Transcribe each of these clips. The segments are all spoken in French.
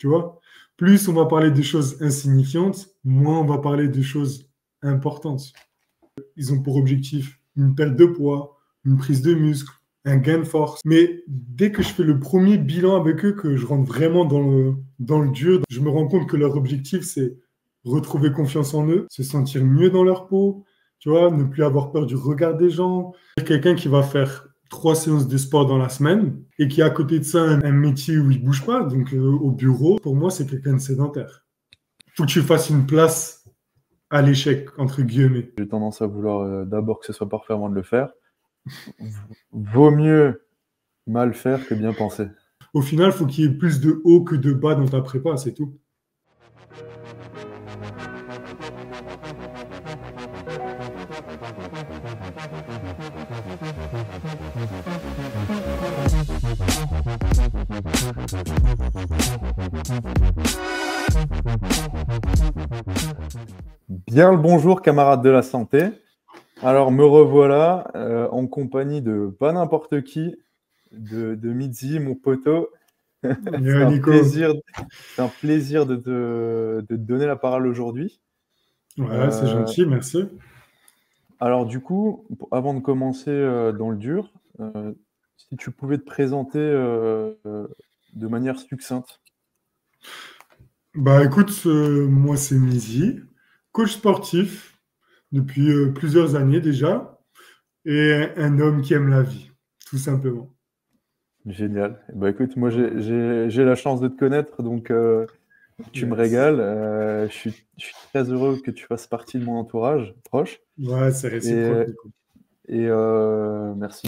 tu vois. Plus on va parler de choses insignifiantes, moins on va parler de choses importantes. Ils ont pour objectif une perte de poids, une prise de muscle, un gain de force. Mais dès que je fais le premier bilan avec eux, que je rentre vraiment dans le dur, je me rends compte que leur objectif, c'est retrouver confiance en eux, se sentir mieux dans leur peau, tu vois, ne plus avoir peur du regard des gens. Quelqu'un qui va faire 3 séances de sport dans la semaine et qui a à côté de ça un métier où il bouge pas, donc au bureau, pour moi, c'est quelqu'un de sédentaire. Faut que tu fasses une place à l'échec, entre guillemets. J'ai tendance à vouloir d'abord que ce soit parfait avant de le faire. Vaut mieux mal faire que bien penser. Au final, faut qu'il y ait plus de haut que de bas dans ta prépa, c'est tout. Bien le bonjour, camarades de la santé. Alors, me revoilà en compagnie de pas n'importe qui, de Midzi, mon poteau. C'est un Nico. plaisir de te donner la parole aujourd'hui. Ouais, c'est gentil, merci. Alors, du coup, avant de commencer dans le dur, si tu pouvais te présenter de manière succincte. Bah écoute, moi c'est Mizi, coach sportif depuis plusieurs années déjà, et un homme qui aime la vie, tout simplement. Génial. Bah écoute, moi j'ai la chance de te connaître, donc tu me Yes. régales. Je suis très heureux que tu fasses partie de mon entourage proche. Ouais, c'est réciproque, Et, Nico. merci.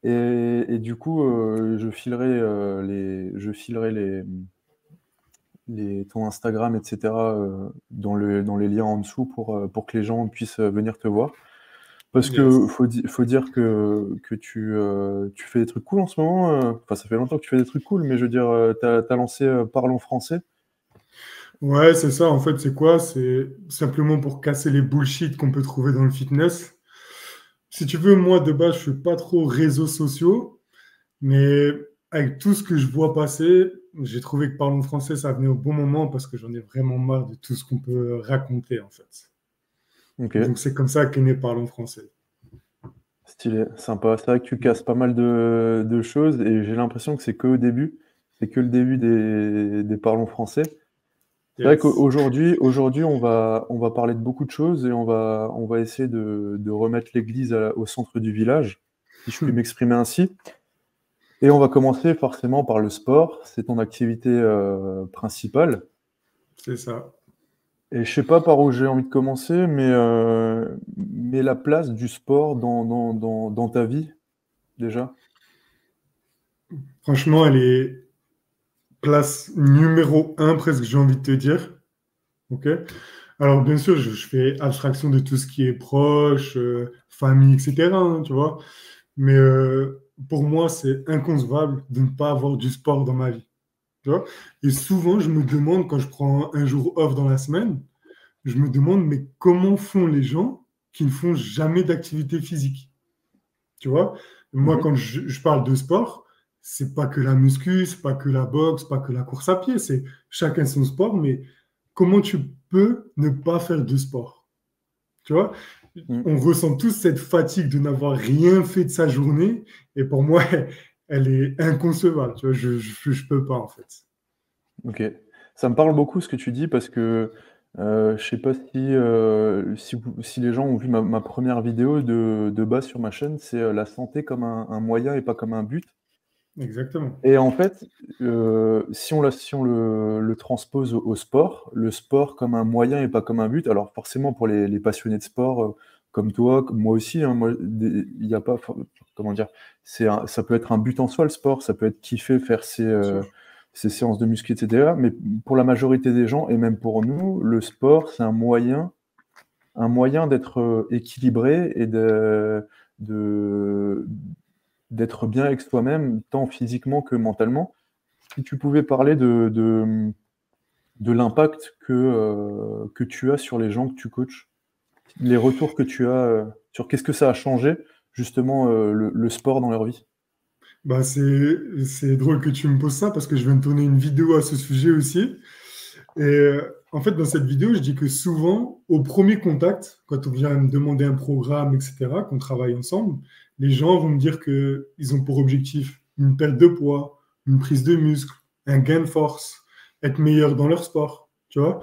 Et du coup, je filerai ton Instagram, etc. Dans les liens en dessous pour que les gens puissent venir te voir. Parce que Yes. faut dire que tu fais des trucs cool en ce moment. Enfin, ça fait longtemps que tu fais des trucs cool, mais je veux dire, t'as lancé Parlons français. Ouais, c'est ça, en fait, c'est quoi? C'est simplement pour casser les bullshit qu'on peut trouver dans le fitness. Si tu veux, moi, de base, je suis pas trop réseaux sociaux, mais avec tout ce que je vois passer, j'ai trouvé que Parlons français, ça venait au bon moment parce que j'en ai vraiment marre de tout ce qu'on peut raconter, en fait. Ok, Donc, c'est comme ça qu'est né Parlons français. stylé, sympa. C'est vrai que tu casses pas mal de choses et j'ai l'impression que c'est que au début. C'est que le début des Parlons français. C'est vrai Yes. qu'aujourd'hui, on va parler de beaucoup de choses et on va essayer de remettre l'église au centre du village, si je puis m'exprimer ainsi. Et on va commencer forcément par le sport. C'est ton activité principale. C'est ça. Et je sais pas par où j'ai envie de commencer, mais la place du sport dans ta vie, déjà. Franchement, elle est place numéro un, presque, j'ai envie de te dire. OK? Alors, bien sûr, je fais abstraction de tout ce qui est proche, famille, etc., hein, tu vois. Mais pour moi, c'est inconcevable de ne pas avoir du sport dans ma vie. Tu vois? Et souvent, je me demande, quand je prends un jour off dans la semaine, je me demande, mais comment font les gens qui ne font jamais d'activité physique? Tu vois? Moi, Mhm. quand je parle de sport, c'est pas que la muscu, c'est pas que la boxe, pas que la course à pied, c'est chacun son sport, mais comment tu peux ne pas faire de sport? Tu vois? Mm. On ressent tous cette fatigue de n'avoir rien fait de sa journée, et pour moi, elle est inconcevable. Tu vois? Je peux pas, en fait. Ok. Ça me parle beaucoup ce que tu dis parce que je sais pas si les gens ont vu ma première vidéo de base sur ma chaîne, c'est la santé comme un moyen et pas comme un but. Exactement. Et en fait, si on le transpose au sport, le sport comme un moyen et pas comme un but, alors forcément pour les passionnés de sport comme toi, comme moi aussi, hein, il y a pas, comment dire, ça peut être un but en soi le sport, ça peut être kiffer faire Bien sûr. ses séances de muscu, etc. Mais pour la majorité des gens, et même pour nous, le sport, c'est un moyen d'être équilibré et de- d'être bien avec soi-même, tant physiquement que mentalement. Si tu pouvais parler de l'impact que tu as sur les gens que tu coaches, les retours que tu as sur qu'est-ce que ça a changé, justement, le sport dans leur vie. Bah, c'est drôle que tu me poses ça parce que je viens de tourner une vidéo à ce sujet aussi. Et en fait, dans cette vidéo, je dis que souvent, au premier contact, quand on vient me demander un programme, etc., qu'on travaille ensemble, les gens vont me dire qu'ils ont pour objectif une perte de poids, une prise de muscle, un gain de force, être meilleur dans leur sport, tu vois.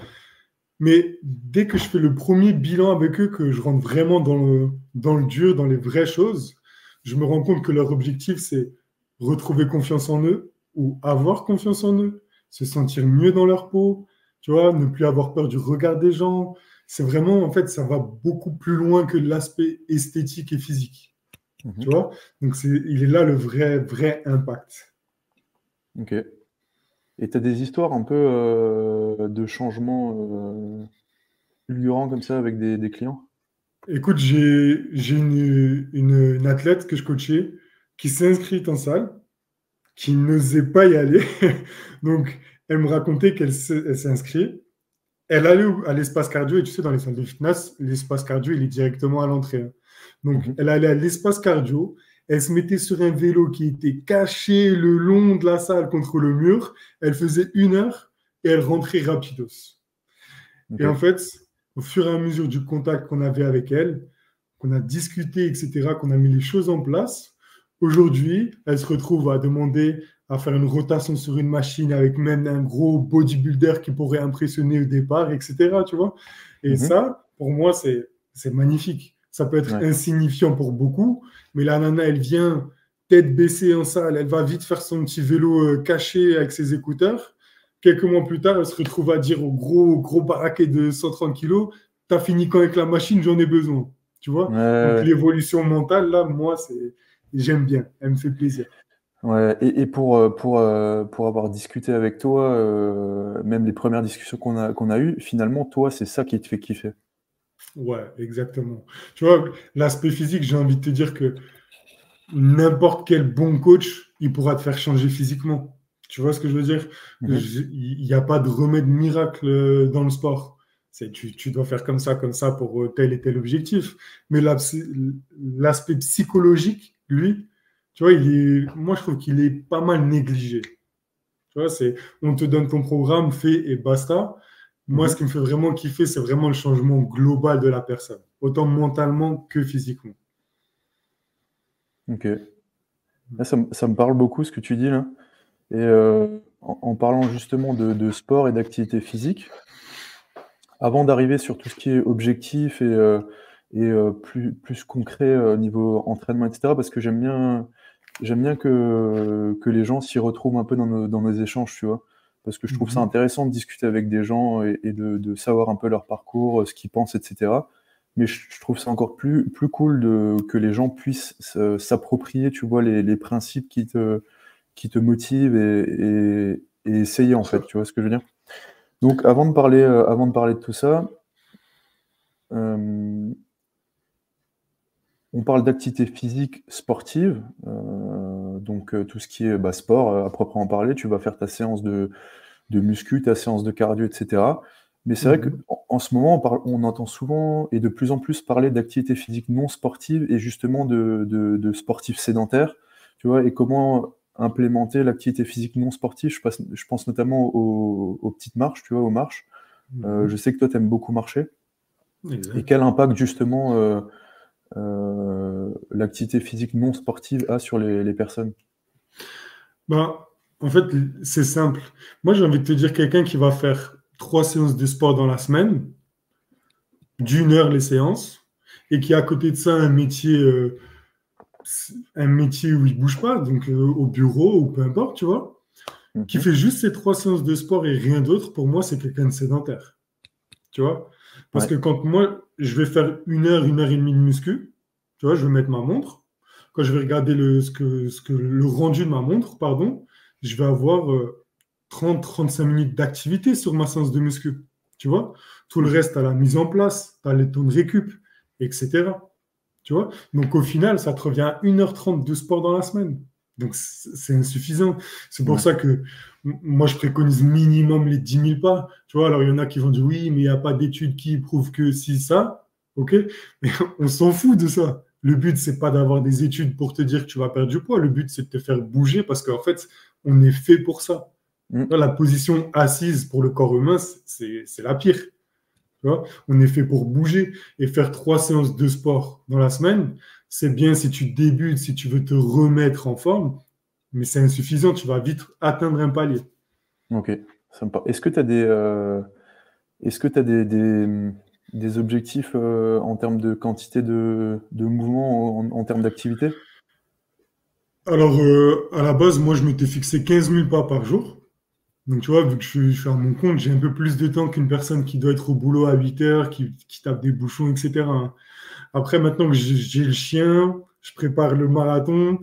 Mais dès que je fais le premier bilan avec eux, que je rentre vraiment dans le dur, dans les vraies choses, je me rends compte que leur objectif, c'est retrouver confiance en eux ou avoir confiance en eux, se sentir mieux dans leur peau, tu vois, ne plus avoir peur du regard des gens. C'est vraiment, en fait, ça va beaucoup plus loin que l'aspect esthétique et physique, tu Mhm. vois. Donc, il est là le vrai impact. Ok. Et tu as des histoires un peu de changements fulgurants comme ça avec des clients? Écoute, j'ai une athlète que je coachais qui s'est inscrite en salle, qui n'osait pas y aller. Donc, elle me racontait elle s'est inscrite. Elle allait à l'espace cardio, et tu sais, dans les salles de fitness, l'espace cardio, il est directement à l'entrée, hein. Donc, Mhm. elle allait à l'espace cardio, elle se mettait sur un vélo qui était caché le long de la salle contre le mur, elle faisait 1 heure et elle rentrait rapidos. Ok. Et en fait, au fur et à mesure du contact qu'on avait avec elle, qu'on a discuté, etc., qu'on a mis les choses en place, aujourd'hui, elle se retrouve à demander à faire une rotation sur une machine avec même un gros bodybuilder qui pourrait impressionner au départ, etc., tu vois. Et Mhm. ça, pour moi, c'est magnifique. Ça peut être Ouais. insignifiant pour beaucoup, mais la nana, elle vient tête baissée en salle, elle va vite faire son petit vélo caché avec ses écouteurs. Quelques mois plus tard, elle se retrouve à dire au gros baraquet de 130 kilos, t'as fini quand avec la machine, j'en ai besoin. Tu vois? Donc Ouais, l'évolution mentale, là, moi, j'aime bien. Elle me fait plaisir. ouais. Et pour avoir discuté avec toi, même les premières discussions qu'on a eues, finalement, toi, c'est ça qui te fait kiffer. Ouais, exactement. Tu vois, l'aspect physique, j'ai envie de te dire que n'importe quel bon coach, il pourra te faire changer physiquement. Tu vois ce que je veux dire? Mhm. Il n'y a pas de remède miracle dans le sport. Tu dois faire comme ça pour tel et tel objectif. Mais l'aspect psychologique, lui, tu vois, moi, je trouve qu'il est pas mal négligé. Tu vois, on te donne ton programme, fais et basta. Moi, ce qui Mhm. me fait vraiment kiffer, c'est vraiment le changement global de la personne, autant mentalement que physiquement. Ok. Là, ça me parle beaucoup ce que tu dis là. Et en parlant justement de sport et d'activité physique, avant d'arriver sur tout ce qui est objectif et plus concret niveau entraînement, etc., parce que j'aime bien que les gens s'y retrouvent un peu dans nos échanges, tu vois. Parce que je trouve ça Mhm. intéressant de discuter avec des gens et de savoir un peu leur parcours, ce qu'ils pensent, etc. Mais je trouve ça encore plus cool que les gens puissent s'approprier, tu vois, les principes qui te motivent et essayer, en fait, tu vois ce que je veux dire? Donc, avant de parler de tout ça, euh, on parle d'activité physique sportive, donc tout ce qui est bah, sport à proprement parler. Tu vas faire ta séance de muscu, ta séance de cardio, etc. Mais c'est vrai Mhm. qu'en ce moment, on entend souvent et de plus en plus parler d'activité physique non sportive et justement de sportifs sédentaires, tu vois, et comment implémenter l'activité physique non sportive. Je pense notamment aux petites marches, tu vois, aux marches. Je Mhm. sais que toi, tu aimes beaucoup marcher. Et Exact. quel impact justement l'activité physique non sportive a sur les personnes? Bah, en fait, c'est simple. Moi, j'ai envie de te dire quelqu'un qui va faire 3 séances de sport dans la semaine, d'1 heure les séances, et qui a à côté de ça un métier où il bouge pas, donc au bureau ou peu importe, tu vois, qui Mhm. fait juste ces 3 séances de sport et rien d'autre, pour moi, c'est quelqu'un de sédentaire, tu vois. Parce Ouais. que quand moi, je vais faire 1 heure et demie de muscu, tu vois, je vais mettre ma montre. Quand je vais regarder le rendu de ma montre, pardon, je vais avoir 30-35 minutes d'activité sur ma séance de muscu. Tu vois? Tout le Mhm. reste, à la mise en place, tu as les temps de récup, etc. Tu vois? Donc au final, ça te revient à 1h30 de sport dans la semaine. Donc c'est insuffisant. C'est pour Ouais. ça que moi, je préconise minimum les 10 000 pas. Tu vois, alors il y en a qui vont dire oui, mais il n'y a pas d'études qui prouvent que si ça. OK? Mais on s'en fout de ça. Le but, c'est pas d'avoir des études pour te dire que tu vas perdre du poids. Le but, c'est de te faire bouger parce qu'en fait, on est fait pour ça. Mm. La position assise pour le corps humain, c'est la pire. Tu vois, on est fait pour bouger et faire 3 séances de sport dans la semaine. C'est bien si tu débutes, si tu veux te remettre en forme, mais c'est insuffisant. Tu vas vite atteindre un palier. Ok, sympa. Est-ce que tu as des objectifs en termes de quantité de mouvements, en termes d'activité? Alors, à la base, moi, je m'étais fixé 15 000 pas par jour. Donc, tu vois, vu que je suis à mon compte, j'ai un peu plus de temps qu'une personne qui doit être au boulot à 8 heures, qui tape des bouchons, etc., hein. Après, maintenant que j'ai le chien, je prépare le marathon,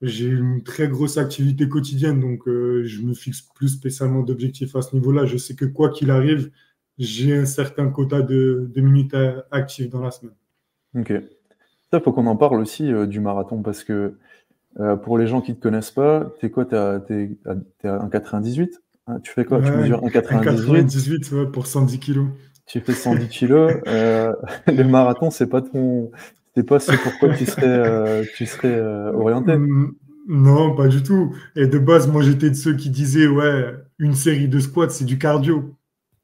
j'ai une très grosse activité quotidienne, donc je me fixe plus spécialement d'objectifs à ce niveau-là. Je sais que quoi qu'il arrive, j'ai un certain quota de minutes actives dans la semaine. Ok. Ça, faut qu'on en parle aussi du marathon parce que pour les gens qui ne te connaissent pas, t'es quoi? T'es à 1,98? Hein, tu fais quoi? Tu Ouais, mesures un 1,98, 98 ouais, pour 110 kilos. tu fais 110 kilos. Le marathon, c'est pas ce pourquoi tu serais orienté. Non, pas du tout. Et de base, moi, j'étais de ceux qui disaient, ouais, une série de squats, c'est du cardio.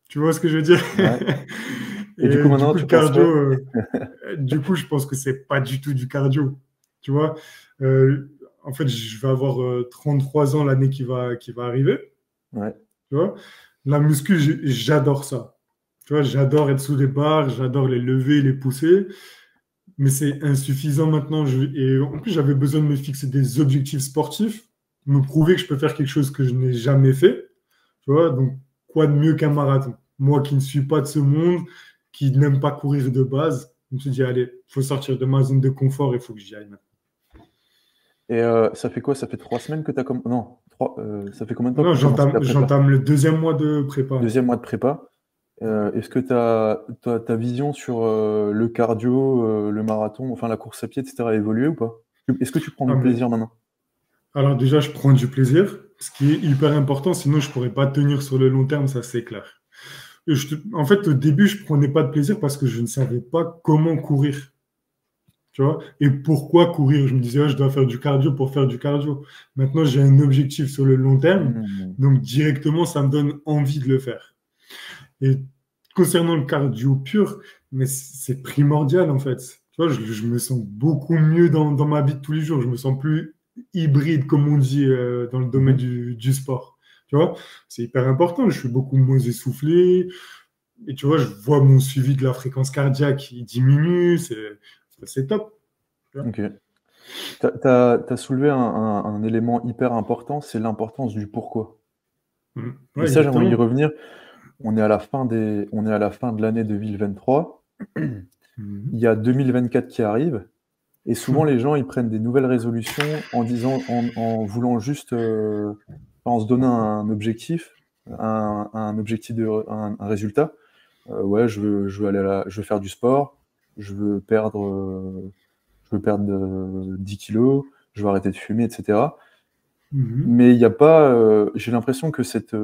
Tu vois ce que je veux dire? Ouais. Et du coup, Et du maintenant, coup, le tu penses cardio, quoi? du coup, je pense que c'est pas du tout du cardio. Tu vois? Euh, En fait, je vais avoir 33 ans l'année qui va arriver. Ouais. Tu vois? La muscu, j'adore ça. Tu vois, j'adore être sous les barres, j'adore les lever, les pousser, mais c'est insuffisant maintenant. Et en plus, j'avais besoin de me fixer des objectifs sportifs, me prouver que je peux faire quelque chose que je n'ai jamais fait. Tu vois, donc quoi de mieux qu'un marathon? Moi qui ne suis pas de ce monde, qui n'aime pas courir de base, je me suis dit, allez, il faut sortir de ma zone de confort, il faut que j'y aille maintenant. Et ça fait quoi? Ça fait 3 semaines que tu as commencé? Non, ça fait combien de temps que Non, tu as commencé ta prépa? j'entame le deuxième mois de prépa. Deuxième mois de prépa. Est-ce que ta vision sur le cardio, le marathon, enfin la course à pied, etc., a évolué ou pas? Est-ce que tu prends Ah, du mais plaisir maintenant? alors déjà, je prends du plaisir, ce qui est hyper important, sinon je ne pourrais pas tenir sur le long terme, ça c'est clair. En fait, au début, je ne prenais pas de plaisir parce que je ne savais pas comment courir, tu vois, et pourquoi courir. Je me disais, ah, je dois faire du cardio pour faire du cardio. Maintenant, j'ai un objectif sur le long terme, Hmm. donc directement, ça me donne envie de le faire. Et concernant le cardio pur, mais c'est primordial en fait. Tu vois, je me sens beaucoup mieux dans ma vie de tous les jours. Je me sens plus hybride, comme on dit dans le domaine Mhm. du sport. Tu vois, c'est hyper important. Je suis beaucoup moins essoufflé. Et tu vois, je vois mon suivi de la fréquence cardiaque qui diminue. C'est top. Tu vois. Ok. T'as soulevé un élément hyper important, c'est l'importance du pourquoi. Et Ouais, ça, j'aimerais y exactement. revenir. On est à la fin de l'année 2023. Il Mhm. y a 2024 qui arrive. Et souvent, les gens, ils prennent des nouvelles résolutions en disant, en voulant juste, en se donnant un objectif, un objectif un résultat. Ouais, je veux je veux faire du sport, je veux perdre, je veux perdre 10 kilos, je veux arrêter de fumer, etc. Mhm. Mais il n'y a pas, j'ai l'impression que cette,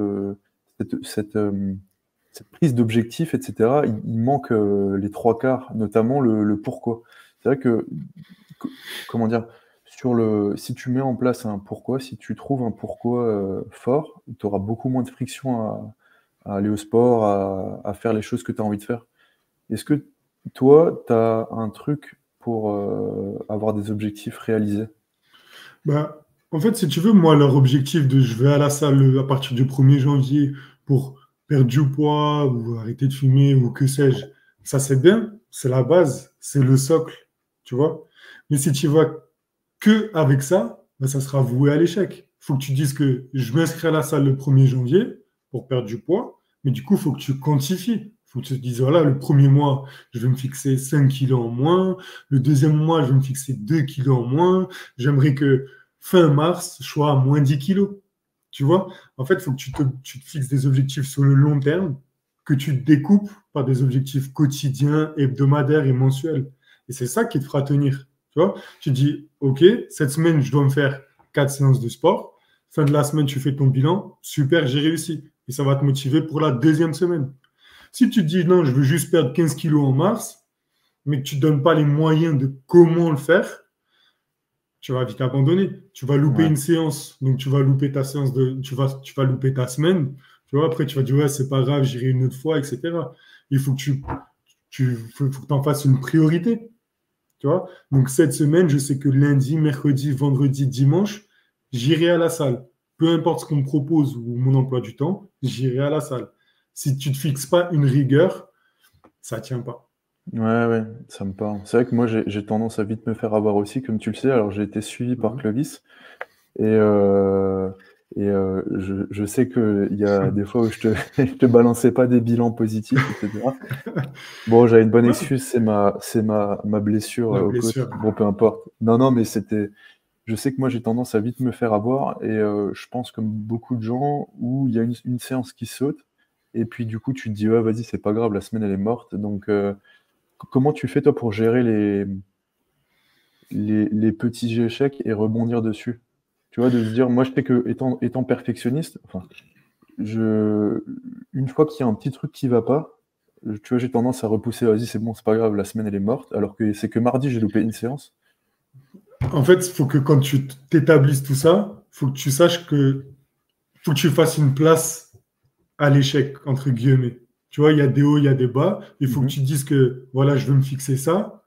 cette, euh, cette prise d'objectif, etc., il manque les trois quarts, notamment le pourquoi. C'est vrai que co- comment dire, si tu mets en place un pourquoi, si tu trouves un pourquoi fort, tu auras beaucoup moins de friction à aller au sport, à faire les choses que tu as envie de faire. Est-ce que toi, tu as un truc pour avoir des objectifs réalisés? Bah, en fait, si tu veux, moi, leur objectif de je vais à la salle à partir du 1er janvier pour perdre du poids ou arrêter de fumer ou que sais-je, ça c'est bien, c'est la base, c'est le socle, tu vois. Mais si tu vas que avec ça, bah, ça sera voué à l'échec. Il faut que tu dises que je m'inscris à la salle le 1er janvier pour perdre du poids, mais du coup, il faut que tu quantifies. Il faut que tu te dises, voilà, le premier mois, je vais me fixer 5 kilos en moins. Le deuxième mois, je vais me fixer 2 kilos en moins. J'aimerais que fin mars, je sois à moins 10 kilos. Tu vois? En fait, il faut que tu te fixes des objectifs sur le long terme, que tu te découpes par des objectifs quotidiens, hebdomadaires et mensuels. Et c'est ça qui te fera tenir. Tu vois? Tu dis, OK, cette semaine, je dois me faire 4 séances de sport. Fin de la semaine, tu fais ton bilan. Super, j'ai réussi. Et ça va te motiver pour la deuxième semaine. Si tu te dis, non, je veux juste perdre 15 kilos en mars, mais que tu ne donnes pas les moyens de comment le faire, tu vas vite abandonner. Tu vas louper Ouais. une séance, donc tu vas louper ta séance tu vas louper ta semaine. Tu vois, après, tu vas dire, ouais, c'est pas grave, j'irai une autre fois, etc. Il faut que faut que tu en fasses une priorité. Tu vois? Donc, cette semaine, je sais que lundi, mercredi, vendredi, dimanche, j'irai à la salle. Peu importe ce qu'on me propose ou mon emploi du temps, j'irai à la salle. Si tu ne te fixes pas une rigueur, ça ne tient pas. Ouais, ouais, ça me parle. C'est vrai que moi, j'ai tendance à vite me faire avoir aussi, comme tu le sais. Alors, j'ai été suivi par Mhm. Clovis et je sais qu'il y a des fois où je te balançais pas des bilans positifs, etc. Bon, j'avais une bonne Ouais, excuse, ma blessure la au côte. blessure. Bon, peu importe. Non, non, mais c'était. Je sais que moi, j'ai tendance à vite me faire avoir et je pense comme beaucoup de gens où il y a une séance qui saute et puis du coup, tu te dis, ouais, vas-y, c'est pas grave, la semaine, elle est morte. Donc, comment tu fais, toi, pour gérer les petits échecs et rebondir dessus? Tu vois, de se dire, moi, je sais que étant perfectionniste, enfin, je, une fois qu'il y a un petit truc qui va pas, tu vois, j'ai tendance à repousser, vas-y, c'est bon, c'est pas grave, la semaine, elle est morte, alors que c'est que mardi, j'ai loupé une séance. En fait, il faut que quand tu t'établisses tout ça, il faut que tu saches que faut que tu fasses une place à l'échec, entre guillemets. Tu vois, il y a des hauts, il y a des bas. Il faut que Mhm. tu te dises que, voilà, je veux me fixer ça.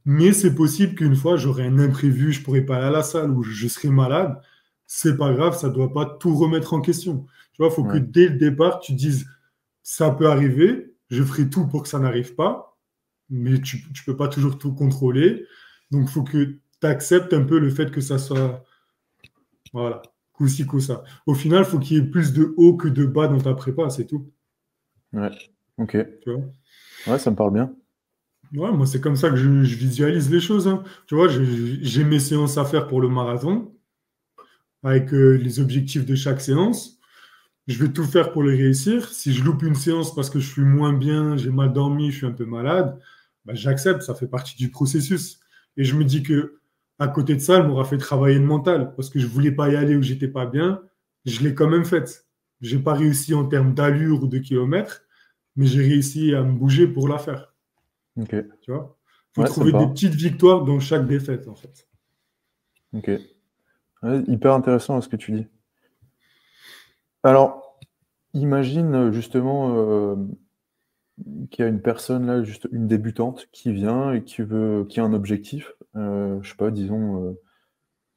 Mais c'est possible qu'une fois, j'aurai un imprévu, je ne pourrai pas aller à la salle ou je serai malade. C'est pas grave, ça ne doit pas tout remettre en question. Tu vois, il faut que Ouais, dès le départ, tu dises, ça peut arriver, je ferai tout pour que ça n'arrive pas, mais tu ne peux pas toujours tout contrôler. Donc, il faut que tu acceptes un peu le fait que ça soit, voilà, coup-ci, coup-ça. Au final, il faut qu'il y ait plus de haut que de bas dans ta prépa, c'est tout. ouais, ok. Tu vois. Ouais, ça me parle bien. Ouais, moi, c'est comme ça que je visualise les choses, hein. Tu vois, j'ai mes séances à faire pour le marathon, avec les objectifs de chaque séance. Je vais tout faire pour les réussir. Si je loupe une séance parce que je suis moins bien, j'ai mal dormi, je suis un peu malade, bah, j'accepte, ça fait partie du processus. Et je me dis que à côté de ça, elle m'aura fait travailler le mental parce que je voulais pas y aller où j'étais pas bien. Je l'ai quand même faite. J'ai pas réussi en termes d'allure ou de kilomètres, mais j'ai réussi à me bouger pour la faire. Ok. Tu vois? Faut Ouais, ça me trouver des parle. petites victoires dans chaque défaite, en fait. Ok. Ouais, hyper intéressant ce que tu dis. Alors, imagine justement qu'il y a une personne là, juste une débutante, qui vient et qui a un objectif, je sais pas, disons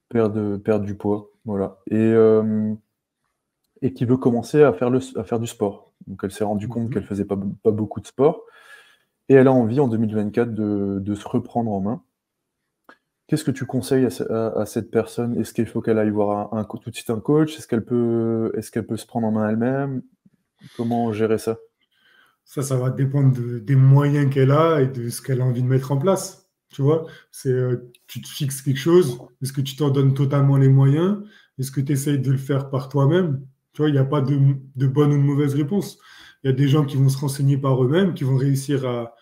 perdre du poids, voilà, et qui veut commencer à faire du sport. Donc elle s'est rendue compte qu'elle Mhm. faisait pas beaucoup de sport et elle a envie en 2024 de se reprendre en main. Qu'est-ce que tu conseilles à cette personne? Est-ce qu'il faut qu'elle aille voir tout de suite un coach? Est-ce qu'elle peut se prendre en main elle-même? Comment gérer ça? Ça va dépendre des moyens qu'elle a et de ce qu'elle a envie de mettre en place. Tu vois, tu te fixes quelque chose. Est-ce que tu t'en donnes totalement les moyens? Est-ce que tu essayes de le faire par toi-même? Tu vois, il n'y a pas de bonne ou de mauvaise réponse. Il y a des gens qui vont se renseigner par eux-mêmes, qui vont réussir à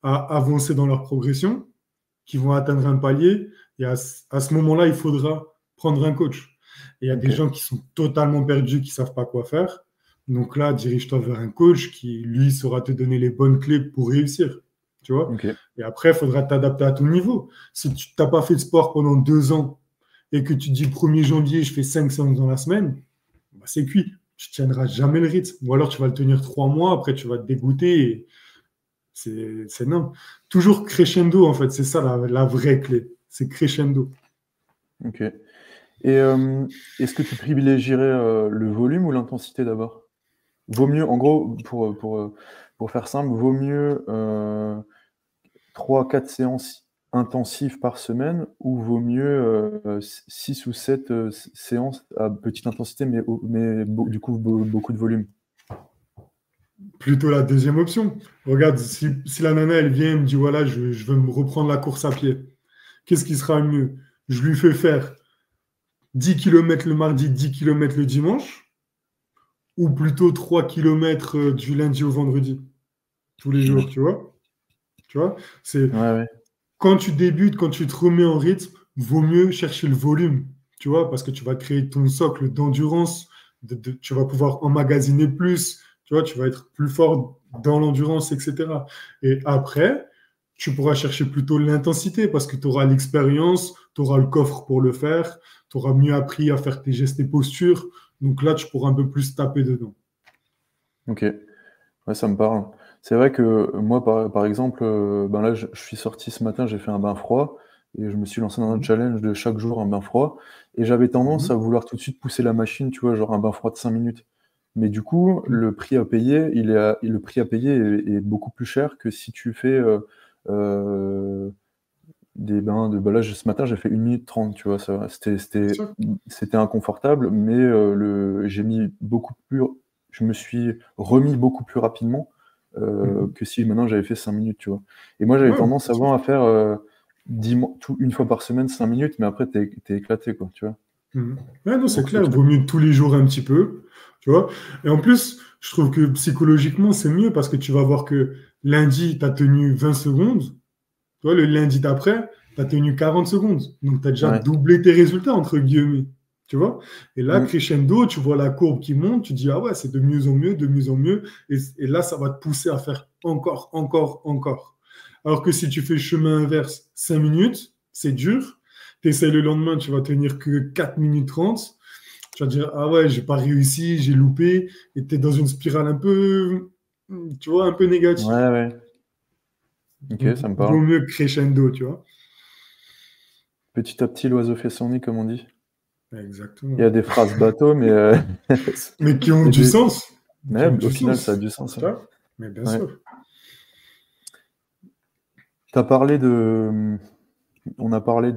avancer dans leur progression, qui vont atteindre un palier. Et à ce moment-là, il faudra prendre un coach. Et il y a Ok, des gens qui sont totalement perdus, qui ne savent pas quoi faire. Donc là, dirige-toi vers un coach qui, lui, saura te donner les bonnes clés pour réussir. Tu vois? ok, Et après, il faudra t'adapter à ton niveau. Si tu n'as pas fait de sport pendant 2 ans et que tu te dis 1er janvier, je fais 5 séances dans la semaine, bah, c'est cuit. Tu ne tiendras jamais le rythme. Ou alors tu vas le tenir 3 mois, après tu vas te dégoûter. Et c'est non. Toujours crescendo, en fait. C'est ça la vraie clé. C'est crescendo. ok. Et est-ce que tu privilégierais le volume ou l'intensité d'abord? Vaut mieux, en gros, pour faire simple, vaut mieux 3-4 séances intensives par semaine ou vaut mieux 6 ou 7 séances à petite intensité du coup beaucoup de volume? Plutôt la deuxième option. Regarde, si la nana, elle vient et me dit, voilà, je veux me reprendre la course à pied, qu'est-ce qui sera le mieux? Je lui fais faire 10 kilomètres le mardi, 10 kilomètres le dimanche, ou plutôt 3 kilomètres du lundi au vendredi, tous les jours, tu vois? Tu vois? C'est Ouais, ouais. quand tu débutes, quand tu te remets en rythme, vaut mieux chercher le volume, tu vois, parce que tu vas créer ton socle d'endurance, tu vas pouvoir emmagasiner plus, tu vois, tu vas être plus fort dans l'endurance, etc. Et après, tu pourras chercher plutôt l'intensité parce que tu auras l'expérience, tu auras le coffre pour le faire, tu auras mieux appris à faire tes gestes et postures. Donc là, tu pourras un peu plus taper dedans. Ok, ouais, ça me parle. C'est vrai que moi, par exemple, ben là, je suis sorti ce matin, j'ai fait un bain froid et je me suis lancé dans un Mhm. challenge de chaque jour un bain froid. Et j'avais tendance à Mhm. vouloir tout de suite pousser la machine, tu vois, genre un bain froid de 5 minutes. Mais du coup, Mhm. le prix à payer, le prix à payer est beaucoup plus cher que si tu fais euh, des bains de. Bah là, ce matin, j'ai fait 1 minute 30, tu vois, ça va. C'est sûr. C'était inconfortable, mais j'ai mis beaucoup plus. Je me suis remis beaucoup plus rapidement Mhm. que si maintenant j'avais fait 5 minutes, tu vois. Et moi, j'avais Ouais, tendance bien sûr. avant à faire une fois par semaine 5 minutes, mais après, t'es éclaté, quoi, tu vois. Mhm. Ouais, non, c'est Donc, ce clair, il truc. vaut mieux tous les jours un petit peu, tu vois. Et en plus, je trouve que psychologiquement, c'est mieux parce que tu vas voir que lundi, tu as tenu 20 secondes, tu vois, le lundi d'après, tu as tenu 40 secondes. Donc, tu as déjà Ouais. doublé tes résultats, entre guillemets, tu vois. Et là, Mm. crescendo, tu vois la courbe qui monte, tu dis, ah ouais, c'est de mieux en mieux, de mieux en mieux. Et là, ça va te pousser à faire encore, encore, encore. Alors que si tu fais le chemin inverse, 5 minutes, c'est dur. Tu essaies le lendemain, tu vas tenir que 4 minutes 30. Tu vas dire, ah ouais, j'ai pas réussi, j'ai loupé. Et tu es dans une spirale un peu, tu vois, un peu négative. Ouais, ouais. Ok, Donc, ça me vaut parle. mieux crescendo, tu vois. Petit à petit, l'oiseau fait son nid, comme on dit. Il y Exactement. a des phrases bateau, mais Mais qui ont et du des... sens. Qui mais ont au du final, ça a sens. du sens, Tu hein. vois. Mais bien Ouais. sûr. T'as parlé de... On a parlé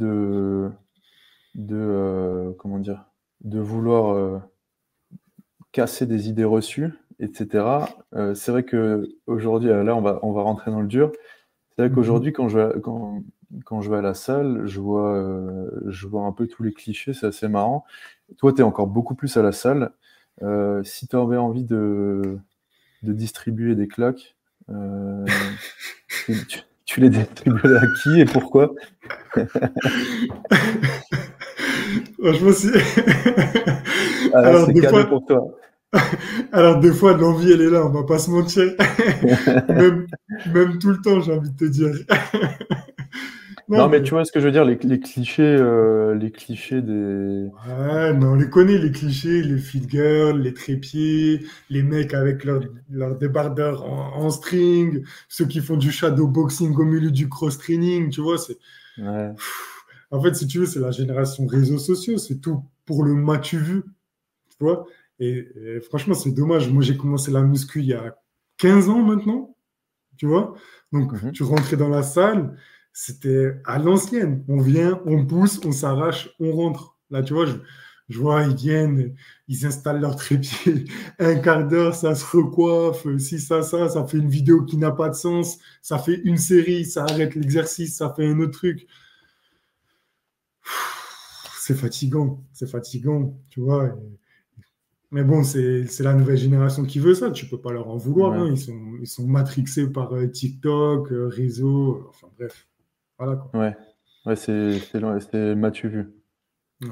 comment dire, de vouloir casser des idées reçues, etc. C'est vrai que aujourd'hui, là, on va rentrer dans le dur. C'est vrai Mhm. qu'aujourd'hui, quand je vais à la salle, je vois un peu tous les clichés, c'est assez marrant. Toi, tu es encore beaucoup plus à la salle. Si tu avais envie de distribuer des claques, tu les distribuerais à qui et pourquoi? Franchement, c'est... Ah là, Alors, c'est des cadeau fois, pour toi. alors, des fois, l'envie, elle est là, on va pas se mentir. Même, même tout le temps, j'ai envie de te dire. Non, Non, mais mais tu vois ce que je veux dire, les clichés des. ouais, mais on les connaît, les clichés, les fit girls, les trépieds, les mecs avec leur débardeur en string, ceux qui font du shadow boxing au milieu du cross-training, tu vois, c'est... Ouais, En fait, si tu veux, c'est la génération réseaux sociaux, c'est tout pour le m'as-tu vu, tu vois. Et franchement, c'est dommage. Moi, j'ai commencé la muscu il y a 15 ans maintenant, tu vois. Donc, mhm. tu rentrais dans la salle, c'était à l'ancienne. On vient, on pousse, on s'arrache, on rentre. Là, tu vois, je vois, ils viennent, ils installent leur trépied. Un quart d'heure, ça se recoiffe. Si ça fait une vidéo qui n'a pas de sens. Ça fait une série, ça arrête l'exercice, ça fait un autre truc. C'est fatigant, tu vois. Mais bon, c'est la nouvelle génération qui veut ça. Tu peux pas leur en vouloir, Ouais, hein. Ils sont matrixés par TikTok, réseau, enfin bref. Voilà quoi. ouais, ouais, c'est Mathieu Vu. Ouais,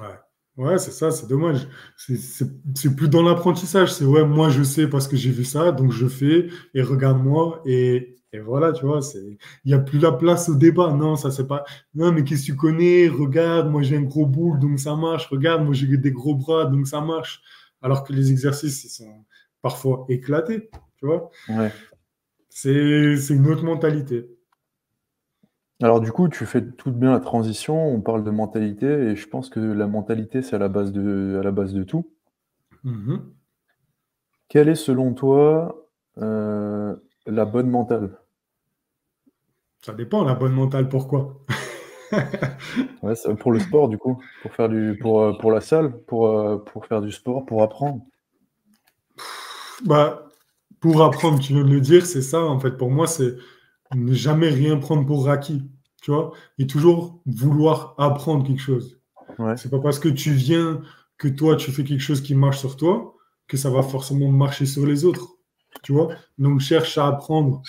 ouais, c'est ça, c'est dommage. C'est plus dans l'apprentissage. C'est ouais, moi je sais parce que j'ai vu ça, donc je fais et regarde-moi et voilà, tu vois. Il n'y a plus la place au débat. Non, ça c'est pas. Non, mais qu'est-ce que tu connais? Regarde, moi j'ai un gros boule, donc ça marche. Regarde, moi j'ai des gros bras, donc ça marche. Alors que les exercices, ils sont parfois éclatés, tu vois. Ouais. C'est une autre mentalité. Alors du coup, tu fais toute bien la transition, on parle de mentalité, et je pense que la mentalité, c'est à la base de tout. Mhm. Quelle est selon toi euh, la bonne mentale? Ça dépend, la bonne mentale, pourquoi? Ouais, pour le sport, du coup, pour la salle, pour faire du sport, pour apprendre. Bah, pour apprendre, tu viens de le dire, c'est ça, en fait, pour moi, c'est ne jamais rien prendre pour acquis, tu vois, et toujours vouloir apprendre quelque chose. Ouais, C'est pas parce que tu viens que toi, tu fais quelque chose qui marche sur toi, que ça va forcément marcher sur les autres, tu vois. Donc, cherche à apprendre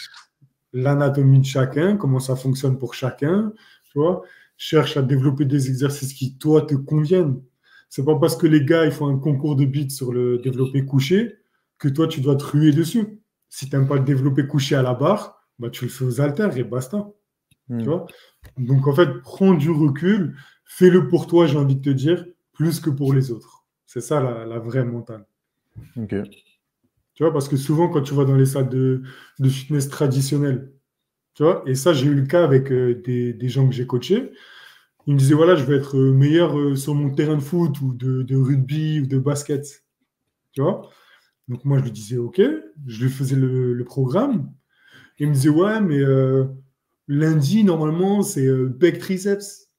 l'anatomie de chacun, comment ça fonctionne pour chacun, tu vois. Cherche à développer des exercices qui, toi, te conviennent. C'est pas parce que les gars, ils font un concours de beats sur le développé couché que toi, tu dois te ruer dessus. Si tu n'aimes pas le développé couché à la barre, bah, tu le fais aux haltères et basta. Tu Hmm. vois? Donc, en fait, prends du recul, fais-le pour toi, j'ai envie de te dire, plus que pour les autres. C'est ça la vraie mentale. Ok. Tu vois, parce que souvent, quand tu vas dans les salles de fitness traditionnelles, tu vois, et ça, j'ai eu le cas avec des gens que j'ai coachés, ils me disaient, voilà, je vais être meilleur sur mon terrain de foot ou de rugby ou de basket. Tu vois? Donc, moi, je lui disais, OK, je lui faisais le programme. Il me disait, ouais, mais lundi, normalement, c'est pec triceps.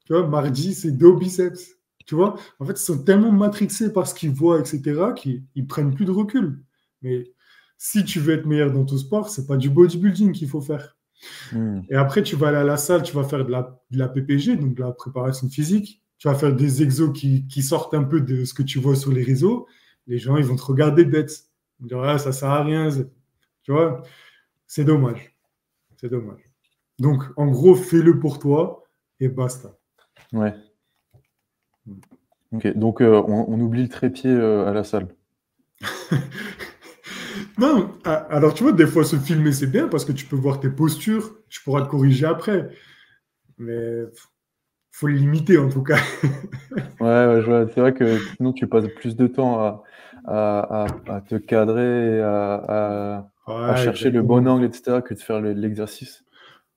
Tu vois, mardi, c'est dos biceps. Tu vois, en fait, ils sont tellement matrixés par ce qu'ils voient, etc., qu'ils ils prennent plus de recul. Mais si tu veux être meilleur dans ton sport, c'est pas du bodybuilding qu'il faut faire. Hmm. Et après, tu vas aller à la salle, tu vas faire de la PPG, donc de la préparation physique. Tu vas faire des exos qui sortent un peu de ce que tu vois sur les réseaux. Les gens, ils vont te regarder bête. Ils vont dire, ah, ça sert à rien. Tu vois, c'est dommage. C'est dommage. Donc, en gros, fais-le pour toi et basta. Ouais. Ok. Donc, on oublie le trépied à la salle. Non, alors tu vois, des fois, se filmer, c'est bien parce que tu peux voir tes postures, tu pourras te corriger après. Mais faut le limiter en tout cas. Ouais, ouais, je vois. C'est vrai que sinon, tu passes plus de temps à te cadrer et à Ouais, chercher le bon exactement. angle, etc., que de faire l'exercice.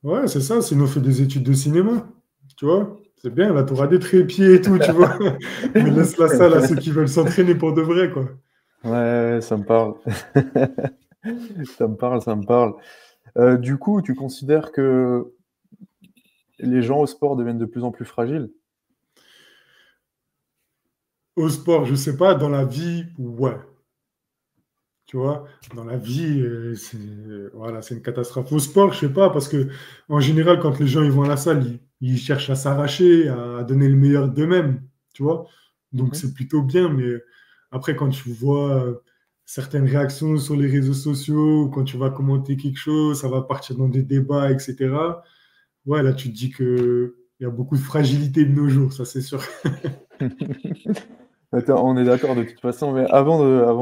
Ouais, c'est ça. Sinon, fais des études de cinéma. Tu vois, c'est bien. Là, tu auras des trépieds et tout, tu vois. Mais laisse la salle à ceux qui veulent s'entraîner pour de vrai, quoi. Ouais, ouais, ça me parle. Ça me parle, ça me parle. Du coup, tu considères que les gens au sport deviennent de plus en plus fragiles? Au sport, je sais pas. Dans la vie, ouais. Tu vois, dans la vie, voilà, c'est une catastrophe. Au sport, je sais pas, parce que en général, quand les gens ils vont à la salle, ils cherchent à s'arracher, à donner le meilleur d'eux-mêmes, tu vois. Donc Mhm. c'est plutôt bien, mais après, quand tu vois certaines réactions sur les réseaux sociaux, ou quand tu vas commenter quelque chose, ça va partir dans des débats, etc. Ouais, là, tu te dis que il y a beaucoup de fragilité de nos jours, ça c'est sûr. Attends, on est d'accord de toute façon, mais avant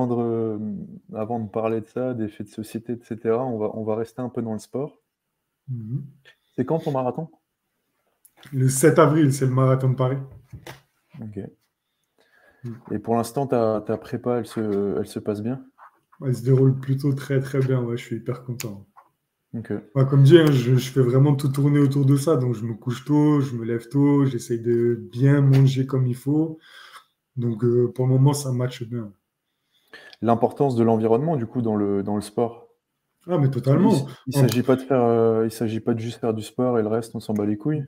de parler de ça, des faits de société, etc., on va rester un peu dans le sport. Mhm. C'est quand ton marathon? Le 7 avril, c'est le marathon de Paris. Ok. Mhm. Et pour l'instant, ta prépa, elle se passe bien? Elle se déroule plutôt très très bien, ouais, je suis hyper content. Ok. Ouais, comme dit, hein, je fais vraiment tout tourner autour de ça. Donc, je me couche tôt, je me lève tôt, j'essaye de bien manger comme il faut. Donc, pour le moment, ça matche bien. L'importance de l'environnement, du coup, dans le sport. Ah, mais Il, totalement. il s'agit pas il s'agit pas de juste faire du sport et le reste, on s'en bat les couilles.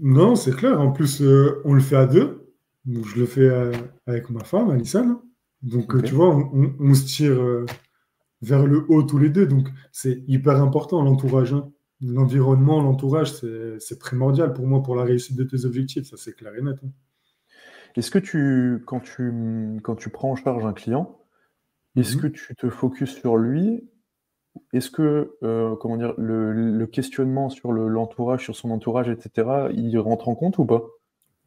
Non, c'est clair. En plus, on le fait à deux. Donc, je le fais avec ma femme, Alison. Donc, Ok. tu vois, on se tire vers le haut tous les deux. Donc, c'est hyper important, l'entourage, hein. L'environnement, l'entourage, c'est primordial pour moi, pour la réussite de tes objectifs. Ça, c'est clair et net, hein. Est-ce que quand tu prends en charge un client, est-ce que Mhm. tu te focuses sur lui? Est-ce que, comment dire, le questionnement sur l'entourage, sur son entourage, etc., il rentre en compte ou pas?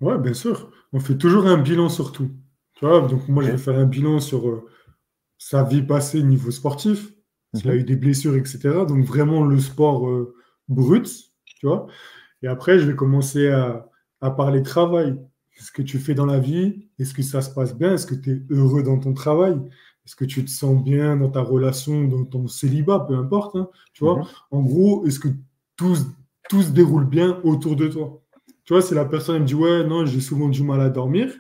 Ouais, bien sûr. On fait toujours un bilan sur tout. Tu vois, donc moi, je vais Ok. faire un bilan sur sa vie passée niveau sportif, s'il a Mhm. eu des blessures, etc. Donc vraiment le sport brut, tu vois. Et après, je vais commencer à parler travail. Ce que tu fais dans la vie, est-ce que ça se passe bien? Est-ce que tu es heureux dans ton travail? Est-ce que tu te sens bien dans ta relation, dans ton célibat, peu importe, hein, tu vois? Mhm. En gros, est-ce que tout, se- tout se déroule bien autour de toi? Tu vois, si la personne elle me dit, ouais, non, j'ai souvent du mal à dormir,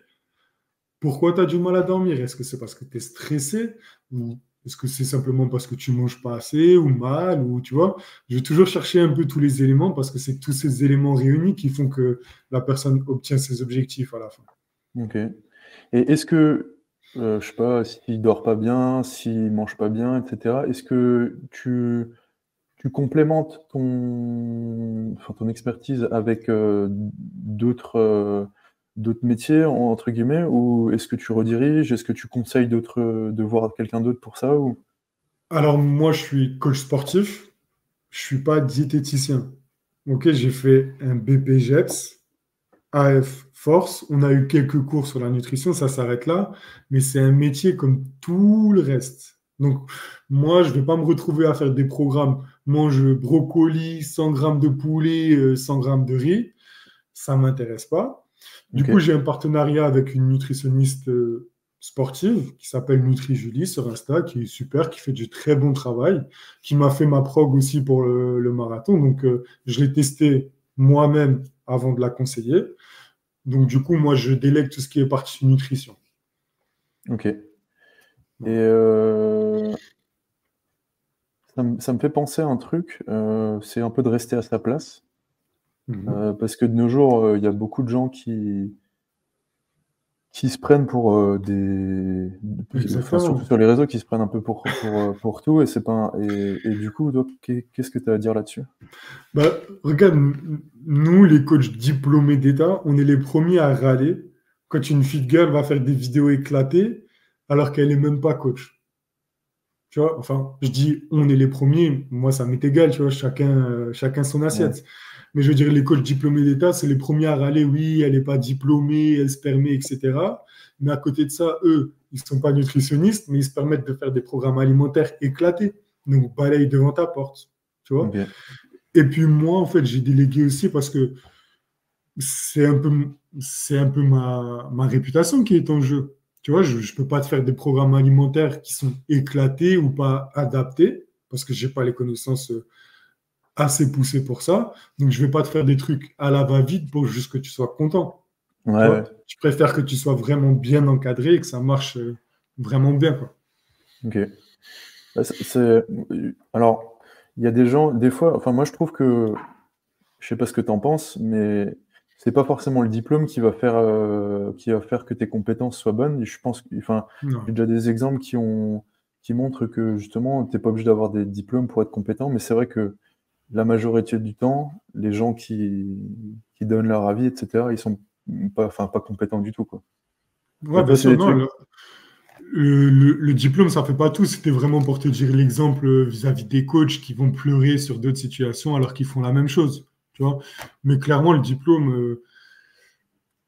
pourquoi tu as du mal à dormir? Est-ce que c'est parce que tu es stressé ou est-ce que c'est simplement parce que tu manges pas assez ou mal ou tu vois? Je vais toujours chercher un peu tous les éléments parce que c'est tous ces éléments réunis qui font que la personne obtient ses objectifs à la fin. Ok. Et est-ce que, je sais pas, s'il dort pas bien, s'il mange pas bien, etc., est-ce que tu complémentes ton expertise avec d'autres métiers, entre guillemets, ou est-ce que tu rediriges? Est-ce que tu conseilles de voir quelqu'un d'autre pour ça? Ou... Alors moi, je suis coach sportif, je suis pas diététicien. Ok, j'ai fait un BPGEPS, AF Force. On a eu quelques cours sur la nutrition, ça s'arrête là, mais c'est un métier comme tout le reste. Donc, moi, je ne vais pas me retrouver à faire des programmes. Mange brocoli, 100 grammes de poulet, 100 grammes de riz. Ça ne m'intéresse pas. Du Ok, coup, j'ai un partenariat avec une nutritionniste sportive qui s'appelle NutriJulie sur Insta, qui est super, qui fait du très bon travail, qui m'a fait ma prog aussi pour le marathon. Donc, je l'ai testé moi-même avant de la conseiller. Donc, du coup, moi, je délègue tout ce qui est partie nutrition. ok. Et Voilà. ça me fait penser à un truc, c'est un peu de rester à sa place. Mhm. Parce que de nos jours, il y a beaucoup de gens qui se prennent pour enfin, surtout Exactement. sur les réseaux, qui se prennent un peu pour tout, et c'est pas et du coup, toi, qu'est-ce que tu as à dire là-dessus? Bah, regarde, nous, les coachs diplômés d'État, on est les premiers à râler quand une fille de gueule va faire des vidéos éclatées alors qu'elle n'est même pas coach. Tu vois, enfin, je dis on est les premiers, moi ça m'est égal, tu vois, chacun son Ouais. assiette. Mais je veux dire, les coachs diplômés d'État, c'est les premiers à râler, oui, elle n'est pas diplômée, elle se permet, etc. Mais à côté de ça, eux, ils ne sont pas nutritionnistes, mais ils se permettent de faire des programmes alimentaires éclatés. Donc, balaye devant ta porte, tu vois. Ok. Et puis moi, en fait, j'ai délégué aussi parce que c'est un peu, c'est un peu ma réputation qui est en jeu. Tu vois, je ne peux pas te faire des programmes alimentaires qui sont éclatés ou pas adaptés parce que je n'ai pas les connaissances assez poussées pour ça. Donc, je ne vais pas te faire des trucs à la va-vite pour juste que tu sois content. Tu Ouais, vois, ouais. je préfère que tu sois vraiment bien encadré et que ça marche vraiment bien, quoi. Ok. Bah, alors, il y a des gens, des fois, enfin, moi, je trouve que, je sais pas ce que tu en penses, mais c'est pas forcément le diplôme qui va faire que tes compétences soient bonnes. Et je pense, enfin, j'ai Non. déjà des exemples qui montrent que justement, t'es pas obligé d'avoir des diplômes pour être compétent, mais c'est vrai que la majorité du temps, les gens qui donnent leur avis, etc., ils sont pas, enfin, pas compétents du tout, quoi. Ouais, bien Toi, c'est sûr, des non. trucs. Le diplôme, ça fait pas tout. C'était vraiment pour te dire l'exemple vis-à-vis des coachs qui vont pleurer sur d'autres situations alors qu'ils font la même chose. Tu vois? Mais clairement, le diplôme,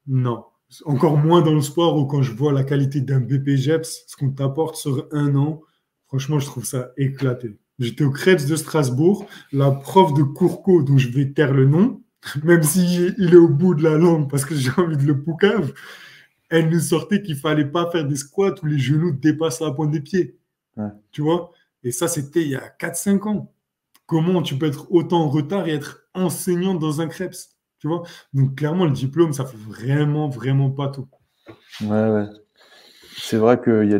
non. Encore moins dans le sport où quand je vois la qualité d'un BPGEPS, ce qu'on t'apporte sur un an, franchement, je trouve ça éclaté. J'étais au Krebs de Strasbourg, la prof de Courco, dont je vais taire le nom, même s'il est au bout de la langue parce que j'ai envie de le poucave, elle nous sortait qu'il fallait pas faire des squats où les genoux dépassent la pointe des pieds. Ouais, Tu vois? Et ça, c'était il y a 4 5 ans. Comment tu peux être autant en retard et être enseignant dans un Krebs? Tu vois? Donc, clairement, le diplôme, ça fait vraiment, vraiment pas tout. ouais, ouais. C'est vrai qu'il y a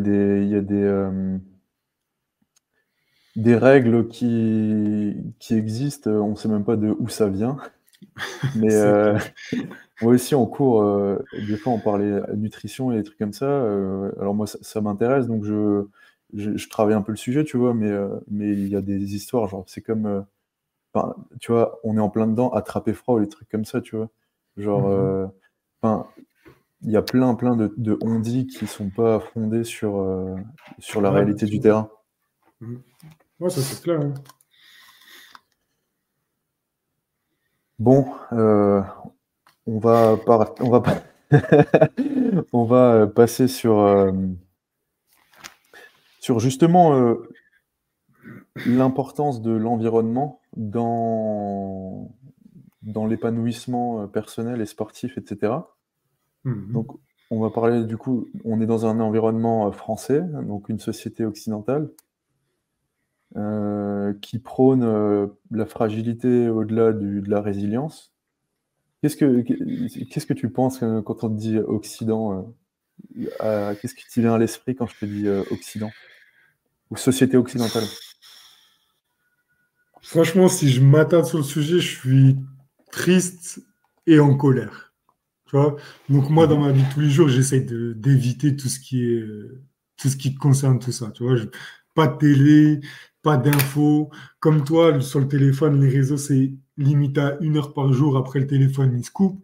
des règles qui existent, on ne sait même pas de où ça vient. Mais C'est clair. moi aussi en cours, des fois on parlait nutrition et des trucs comme ça. Alors moi ça m'intéresse, donc je travaille un peu le sujet, tu vois, mais il y a des histoires, genre c'est comme, enfin, tu vois, on est en plein dedans, attraper froid ou des trucs comme ça, tu vois. Genre, Mhm. enfin, il y a plein de on-dit qui sont pas fondés sur la Ouais, bien réalité du sûr. terrain. Mhm. Ouais, ça, c'est clair, hein. Bon, on va pas- on va passer sur justement l'importance de l'environnement dans l'épanouissement personnel et sportif, etc. Mhm. Donc, on va parler du coup, on est dans un environnement français, donc une société occidentale, qui prône la fragilité au-delà de la résilience. Qu'est-ce que tu penses quand on te dit Occident? Qu'est-ce qui te vient à l'esprit quand je te dis Occident ou société occidentale? Franchement, si je m'attarde sur le sujet, je suis triste et en colère. Tu vois? Donc moi, dans Mhm. ma vie de tous les jours, j'essaye d'éviter tout ce qui concerne tout ça. Tu vois? Pas de télé, pas d'infos. Comme toi, sur le téléphone, les réseaux, c'est limité à 1 heure par jour. Après, le téléphone, il se coupe.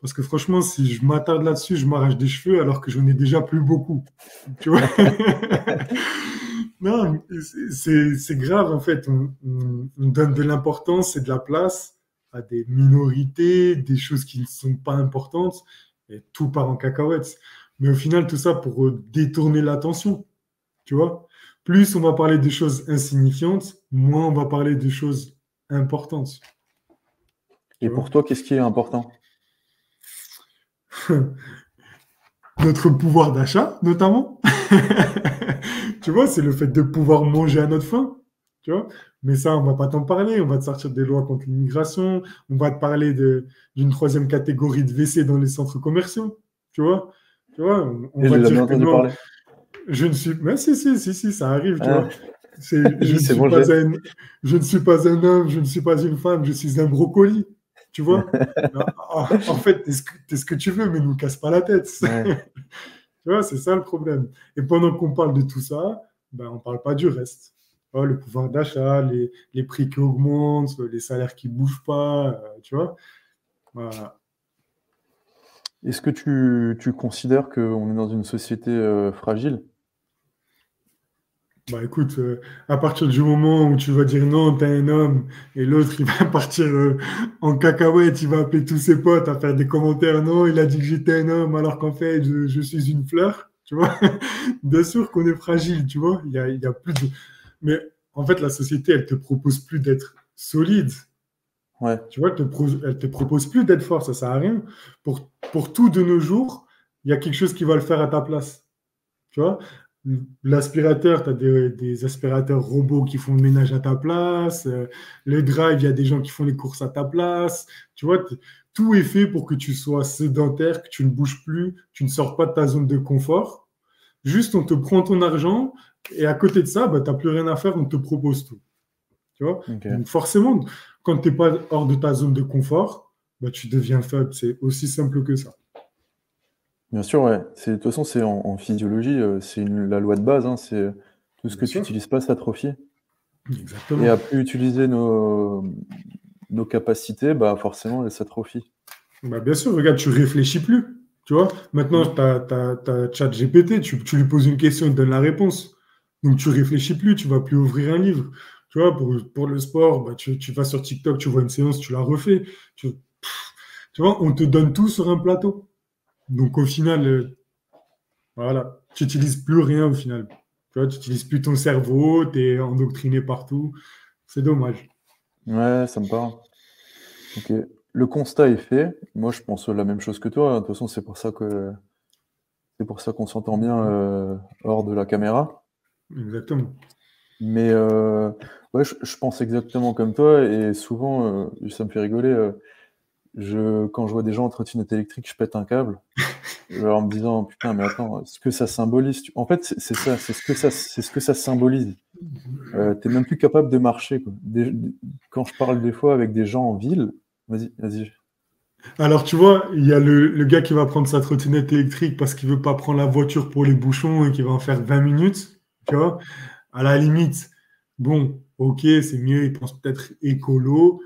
Parce que franchement, si je m'attarde là-dessus, je m'arrache des cheveux alors que j'en ai déjà plus beaucoup. Tu vois? Non, c'est grave en fait. On donne de l'importance et de la place à des minorités, des choses qui ne sont pas importantes, et tout part en cacahuètes. Mais au final, tout ça pour détourner l'attention, tu vois. plus on va parler de choses insignifiantes, moins on va parler de choses importantes. Tu Et vois? pour toi, qu'est-ce qui est important? Notre pouvoir d'achat, notamment. Tu vois, c'est le fait de pouvoir manger à notre faim. Tu vois? Mais ça, on va pas t'en parler. On va te sortir des lois contre l'immigration. On va te parler d'une troisième catégorie de WC dans les centres commerciaux. Tu vois? Tu vois, on Et j'ai va te jamais dire que entendu non, parler. je ne suis. Mais si, si, si, si, ça arrive, tu Ah, vois. Je ne c'est suis bon, j'ai. pas je ne suis pas un homme, je ne suis pas une femme, je suis un brocoli. Tu vois? En fait, t'es ce que tu veux, mais nous casse pas la tête. Ouais. Tu vois, c'est ça le problème. Et pendant qu'on parle de tout ça, ben, on ne parle pas du reste. Tu vois, le pouvoir d'achat, les prix qui augmentent, les salaires qui ne bougent pas, tu vois. Voilà. Est-ce que tu considères qu'on est dans une société fragile? Bah écoute, à partir du moment où tu vas dire non, t'es un homme, et l'autre il va partir en cacahuète, il va appeler tous ses potes à faire des commentaires, non, il a dit que j'étais un homme alors qu'en fait je suis une fleur, tu vois. Bien sûr qu'on est fragile, tu vois. Il y a plus de... Mais en fait, la société, elle te propose plus d'être solide. Ouais, Tu vois, elle te propose plus d'être fort, ça sert à rien. Pour tout de nos jours, il y a quelque chose qui va le faire à ta place. Tu vois, l'aspirateur, tu as des aspirateurs robots qui font le ménage à ta place. Le drive, il y a des gens qui font les courses à ta place. Tu vois, tout est fait pour que tu sois sédentaire, que tu ne bouges plus, tu ne sors pas de ta zone de confort. Juste, on te prend ton argent et à côté de ça, bah, tu n'as plus rien à faire, on te propose tout. Tu vois? ok. Donc forcément, quand tu n'es pas hors de ta zone de confort, bah, tu deviens faible. C'est aussi simple que ça. Bien sûr, ouais. De toute façon, c'est en physiologie, c'est la loi de base, hein, c'est tout ce Bien que tu sûr, n'utilises pas s'atrophie. Et exactement. à plus utiliser nos capacités, bah forcément, elles s'atrophient. Bah, bien sûr, regarde, tu réfléchis plus. Tu vois, maintenant, Mm. tu as, ChatGPT, tu lui poses une question, il te donne la réponse. Donc, tu réfléchis plus, tu vas plus ouvrir un livre. Tu vois, pour le sport, bah, tu vas sur TikTok, tu vois une séance, tu la refais. Tu vois, on te donne tout sur un plateau. Donc, au final, voilà, tu n'utilises plus rien au final. Tu vois, tu n'utilises plus ton cerveau, tu es endoctriné partout. C'est dommage. Ouais, ça me parle. Ok. Le constat est fait. Moi, je pense la même chose que toi, hein. De toute façon, c'est pour ça qu'on s'entend bien hors de la caméra. Exactement. Mais ouais, je pense exactement comme toi et souvent, ça me fait rigoler. Quand je vois des gens en trottinette électrique, je pète un câble. En me disant, putain, mais attends, ce que ça symbolise. En fait, c'est ça, c'est ce que ça symbolise. T'es même plus capable de marcher, quoi. Quand je parle des fois avec des gens en ville, vas-y, vas-y. Alors, tu vois, il y a le gars qui va prendre sa trottinette électrique parce qu'il veut pas prendre la voiture pour les bouchons et qui va en faire 20 minutes. Tu vois, à la limite, bon, ok, c'est mieux, il pense peut-être écolo.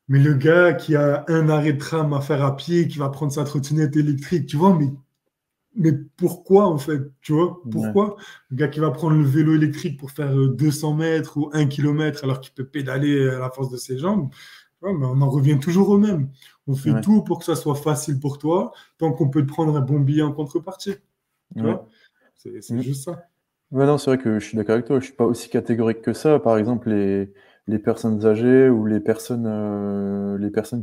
Mais le gars qui a un arrêt de tram à faire à pied, qui va prendre sa trottinette électrique, tu vois, mais pourquoi en fait? Tu vois, Ouais, pourquoi? Le gars qui va prendre le vélo électrique pour faire 200 mètres ou 1 kilomètre alors qu'il peut pédaler à la force de ses jambes, tu vois, mais on en revient toujours au même. On fait ouais, tout pour que ça soit facile pour toi, tant qu'on peut te prendre un bon billet en contrepartie. Tu ouais. vois, c'est Mm. juste ça. Ouais, non, c'est vrai que je suis d'accord avec toi. Je suis pas aussi catégorique que ça. Par exemple, les personnes âgées ou les personnes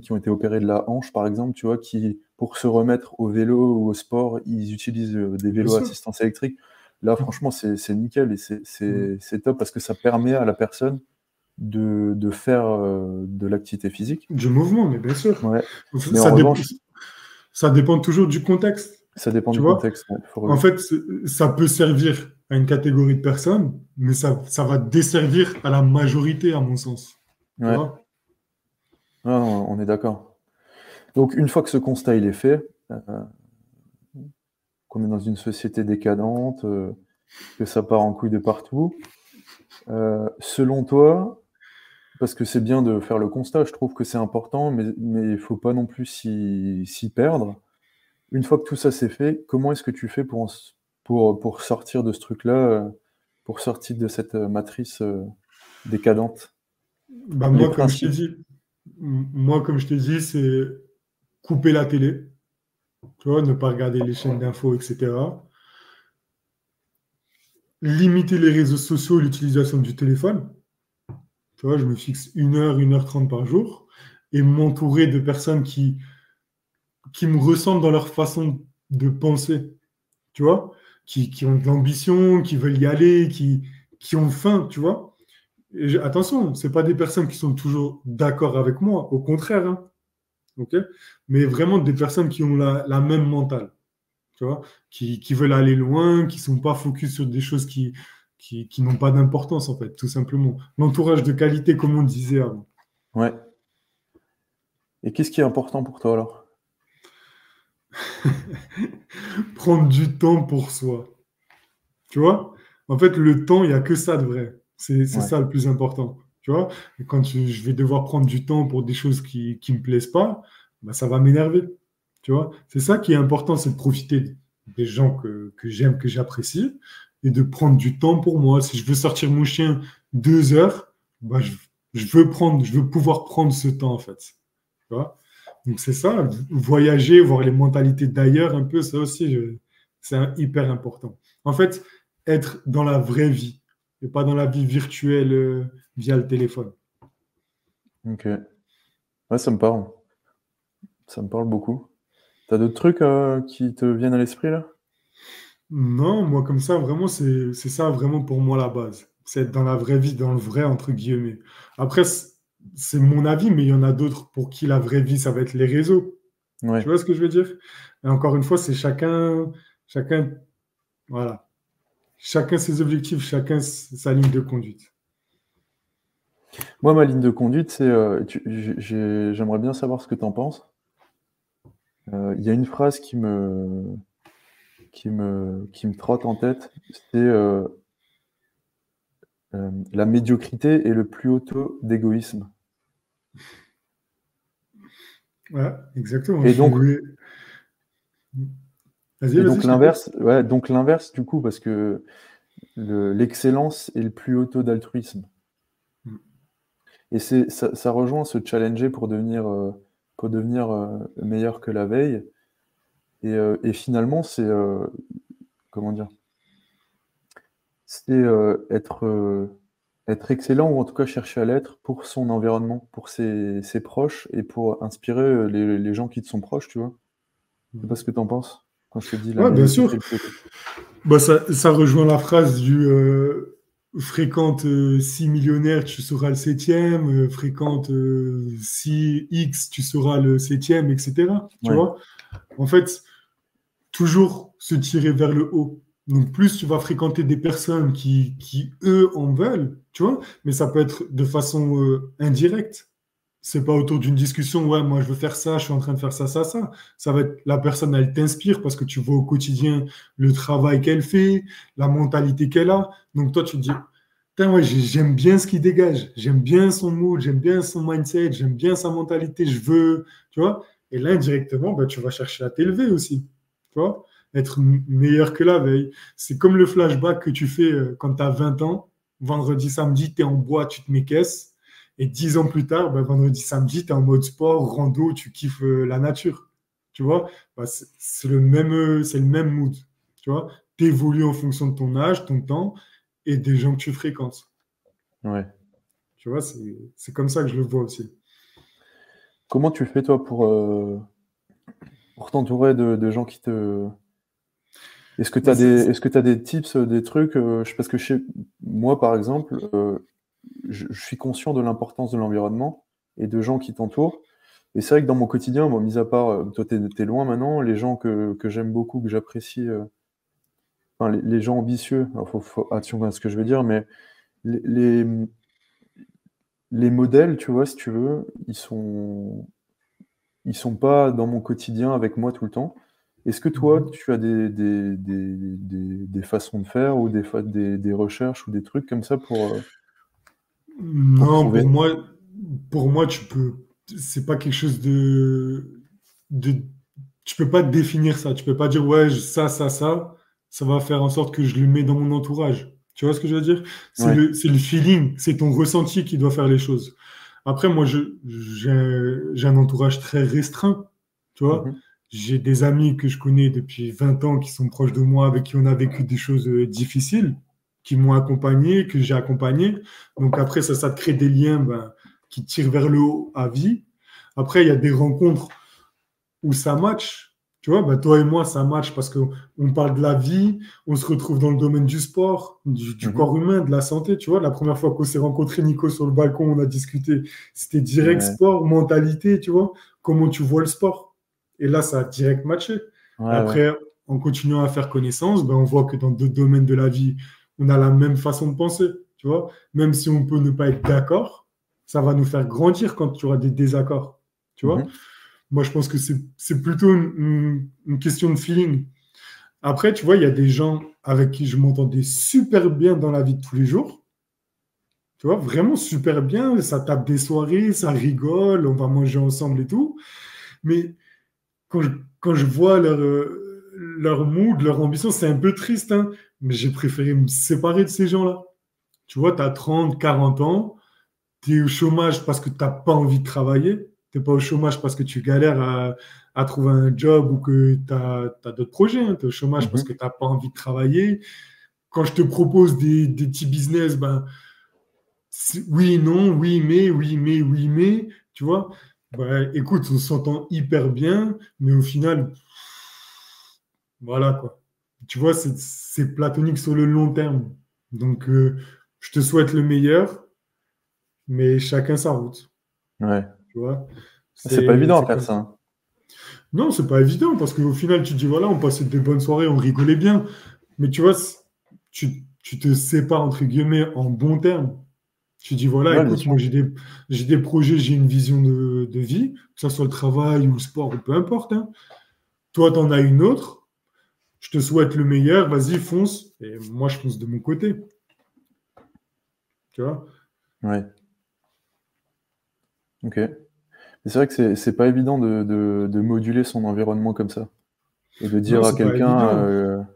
qui ont été opérées de la hanche, par exemple, tu vois, qui, pour se remettre au vélo ou au sport, ils utilisent des Bien vélos à sûr. assistance électrique. Là, franchement, c'est nickel et Mm. c'est top parce que ça permet à la personne de faire de l'activité physique. Du mouvement, mais bien sûr. Ouais. Mais en Ça, dé- revanche, ça dépend toujours du contexte. ça dépend Tu du vois, contexte. Ouais, en fait, ça peut servir à une catégorie de personnes, mais ça va desservir à la majorité, à mon sens. Tu ouais. vois? Non, non, on est d'accord. Donc, une fois que ce constat il est fait, qu'on est dans une société décadente, que ça part en couille de partout. Selon toi, parce que c'est bien de faire le constat, je trouve que c'est important, mais il faut pas non plus s'y perdre. Une fois que tout ça c'est fait, comment est-ce que tu fais pour sortir de ce truc-là, pour sortir de cette matrice décadente? Bah, Les moi, comme je t'ai principes. dit, comme je t'ai dit, c'est couper la télé, tu vois, ne pas regarder les chaînes d'infos, etc. limiter les réseaux sociaux, l'utilisation du téléphone. Tu vois, je me fixe 1 heure 30 par jour et m'entourer de personnes qui me ressemblent dans leur façon de penser, tu vois, qui ont de l'ambition, qui veulent y aller, qui ont faim, tu vois. Attention, ce pas des personnes qui sont toujours d'accord avec moi, au contraire, hein, ok. Mais vraiment des personnes qui ont la même mentale, tu vois, qui veulent aller loin, qui sont pas focus sur des choses qui n'ont pas d'importance, en fait, tout simplement. L'entourage de qualité, comme on disait avant. Ouais. Et qu'est-ce qui est important pour toi alors? Prendre du temps pour soi. Tu vois? En fait, le temps, il n'y a que ça de vrai. C'est Ouais. ça le plus important. Tu vois? Et quand je vais devoir prendre du temps pour des choses qui ne me plaisent pas, bah, ça va m'énerver. Tu vois? C'est ça qui est important, c'est de profiter des gens que j'aime, que j'apprécie, et de prendre du temps pour moi. Si je veux sortir mon chien 2 heures, bah, je veux pouvoir prendre ce temps, en fait. Tu vois? Donc c'est ça, voyager, voir les mentalités d'ailleurs, un peu, ça aussi, c'est hyper important. En fait, être dans la vraie vie et pas dans la vie virtuelle via le téléphone. Ok. Ouais, ça me parle. Ça me parle beaucoup. T'as d'autres trucs qui te viennent à l'esprit là? Non, moi comme ça, vraiment, c'est ça vraiment pour moi la base. C'est être dans la vraie vie, dans le vrai, entre guillemets. Après, c'est mon avis, mais il y en a d'autres pour qui la vraie vie, ça va être les réseaux. Tu Ouais. vois ce que je veux dire? Et encore une fois, c'est chacun, voilà, chacun ses objectifs, chacun sa ligne de conduite. Moi, ma ligne de conduite, c'est. J'aimerais bien savoir ce que tu en penses. Il y a une phrase qui me trotte en tête. C'est la médiocrité est le plus haut taux d'égoïsme. Ouais, exactement. Et donc, Vas-y, et vas-y, donc je t'écoute. l'inverse, ouais, donc l'inverse du coup, parce que l'excellence est le plus haut taux d'altruisme. Et ça rejoint se challenger pour devenir meilleur que la veille. Et finalement, comment dire, c'est être excellent ou en tout cas chercher à l'être pour son environnement, pour ses proches et pour inspirer les gens qui te sont proches, tu vois. Je sais pas ce que tu en penses quand je te dis la Ouais, bien médiocrité sûr. et le pilote. Bah, ça rejoint la phrase du fréquente 6 millionnaires, tu seras le septième, fréquente 6 X, tu seras le septième, etc. Tu Ouais, vois? En fait, toujours se tirer vers le haut. Donc, plus tu vas fréquenter des personnes eux, en veulent, tu vois, mais ça peut être de façon indirecte. C'est pas autour d'une discussion, ouais, moi je veux faire ça, je suis en train de faire ça, ça, ça. Ça va être la personne, elle t'inspire parce que tu vois au quotidien le travail qu'elle fait, la mentalité qu'elle a. Donc, toi, tu te dis, putain, ouais, j'aime bien ce qu'il dégage, j'aime bien son mood, j'aime bien son mindset, j'aime bien sa mentalité, je veux, tu vois. Et là, indirectement, bah, tu vas chercher à t'élever aussi, tu vois, être meilleur que la veille. C'est comme le flashback que tu fais quand tu as 20 ans, vendredi, samedi, tu es en bois, tu te mets caisse, et 10 ans plus tard, bah, vendredi, samedi, tu es en mode sport, rando, tu kiffes la nature, tu vois. Bah, c'est le même mood, tu vois. Tu évolues en fonction de ton âge, ton temps, et des gens que tu fréquentes. ouais. Tu vois, c'est comme ça que je le vois aussi. Comment tu fais toi pour t'entourer de gens qui te. Est-ce que tu Bah, as des tips, des trucs, parce que moi, par exemple, je suis conscient de l'importance de l'environnement et de gens qui t'entourent. Et c'est vrai que dans mon quotidien, moi, mis à part, toi, t'es loin maintenant, les gens que j'aime beaucoup, que j'apprécie, enfin, les gens ambitieux, alors faut attention à ce que je veux dire, mais les, les, les modèles, tu vois, si tu veux, ils sont pas dans mon quotidien avec moi tout le temps. Est-ce que toi, Mhm. tu as des façons de faire ou des recherches ou des trucs comme ça pour Non, trouver? pour moi, c'est pas quelque chose de, tu peux pas définir ça. Tu peux pas dire, ouais, ça va faire en sorte que je le mets dans mon entourage. Tu vois ce que je veux dire? Ouais. C'est le feeling, c'est ton ressenti qui doit faire les choses. Après, moi, j'ai un entourage très restreint. Tu vois? Mhm. J'ai des amis que je connais depuis 20 ans qui sont proches de moi, avec qui on a vécu des choses difficiles. qui m'ont accompagné, que j'ai accompagné. Donc après, ça te crée des liens qui tirent vers le haut à vie. Après, il y a des rencontres où ça match. Tu vois, toi et moi, ça match parce qu'on parle de la vie, on se retrouve dans le domaine du sport, du corps humain, de la santé. Tu vois, la première fois qu'on s'est rencontré, Nico, sur le balcon, on a discuté. C'était direct Ouais. sport, mentalité, tu vois, comment tu vois le sport. Et là, ça a direct matché. Et Ouais, ouais. après, en continuant à faire connaissance, on voit que dans d'autres domaines de la vie, on a la même façon de penser. Tu vois, même si on peut ne pas être d'accord, ça va nous faire grandir quand tu auras des désaccords. Tu vois. Mhm. Moi, je pense que c'est plutôt une question de feeling. Après, tu vois, il y a des gens avec qui je m'entendais super bien dans la vie de tous les jours. Tu vois, vraiment super bien. Ça tape des soirées, ça rigole, on va manger ensemble et tout. Mais quand je, quand je vois leur mood, leur ambition, c'est un peu triste, hein. Mais j'ai préféré me séparer de ces gens-là. Tu vois, tu as 30, 40 ans, tu es au chômage parce que tu n'as pas envie de travailler. Tu n'es pas au chômage parce que tu galères à trouver un job ou que tu as d'autres projets, hein. Tu es au chômage parce Mhm. que tu n'as pas envie de travailler. Quand je te propose des petits business, oui, non, oui, mais, tu vois, écoute, on s'entend hyper bien, mais au final, voilà quoi. Tu vois, c'est platonique sur le long terme. Donc, je te souhaite le meilleur, mais chacun sa route. Ouais. Tu vois, C'est pas évident à c'est faire comme ça, ça. hein. Non, c'est pas évident parce qu'au final, tu te dis, voilà, on passait des bonnes soirées, on rigolait bien. Mais tu vois, tu te sépares, entre guillemets, en bons termes. Tu dis, voilà, Ouais, bien écoute, sûr. moi, j'ai des projets, j'ai une vision de vie, que ce soit le travail ou le sport, ou peu importe, hein. Toi, tu en as une autre. Je te souhaite le meilleur, vas-y, fonce. Et moi, je fonce de mon côté. Tu vois? Ouais. Ok. Mais c'est vrai que c'est pas évident de moduler son environnement comme ça. Et de Non, dire à c'est pas quelqu'un, évident.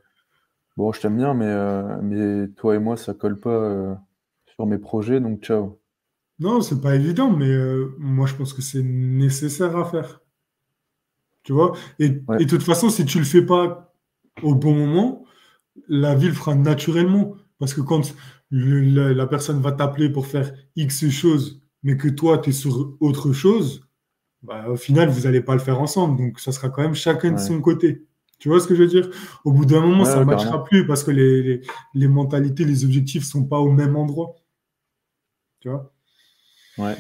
bon, je t'aime bien, mais toi et moi, ça colle pas sur mes projets, donc ciao. Non, c'est pas évident, mais moi, je pense que c'est nécessaire à faire. Tu vois? Ouais, Et de toute façon, si tu le fais pas au bon moment, la vie le fera naturellement. Parce que quand la personne va t'appeler pour faire X choses, mais que toi, tu es sur autre chose, au final, vous n'allez pas le faire ensemble. Donc, ça sera quand même chacun de ouais. son côté. Tu vois ce que je veux dire? Au bout d'un moment, Ouais, ça ne ouais, matchera carrément. plus parce que les mentalités, les objectifs ne sont pas au même endroit. Tu vois? Ouais.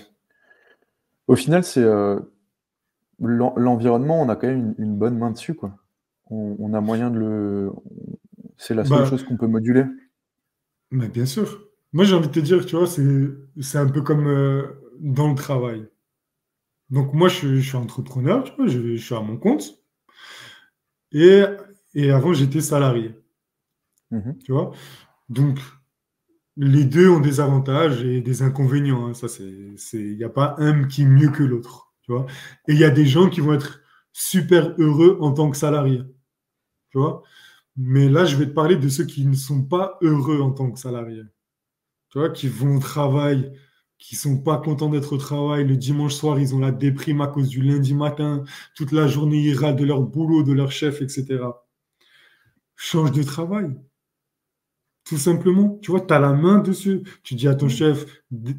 Au final, c'est l'environnement, on a quand même une bonne main dessus, quoi. On a moyen de le. C'est la seule Bah, chose qu'on peut moduler. mais bien sûr. Moi, j'ai envie de te dire, tu vois, c'est un peu comme dans le travail. Donc, moi, je suis entrepreneur, tu vois, je suis à mon compte. Et, et avant, j'étais salarié, Mhm. tu vois. Donc, les deux ont des avantages et des inconvénients, hein. Ça, il n'y a pas un qui est mieux que l'autre, tu vois. Et il y a des gens qui vont être super heureux en tant que salariés, tu vois. Mais là, je vais te parler de ceux qui ne sont pas heureux en tant que salariés, tu vois, qui vont au travail, qui sont pas contents d'être au travail. Le dimanche soir, ils ont la déprime à cause du lundi matin. Toute la journée, ils râlent de leur boulot, de leur chef, etc. Change de travail. Tout simplement, tu vois, tu as la main dessus. Tu dis à ton Mhm. chef,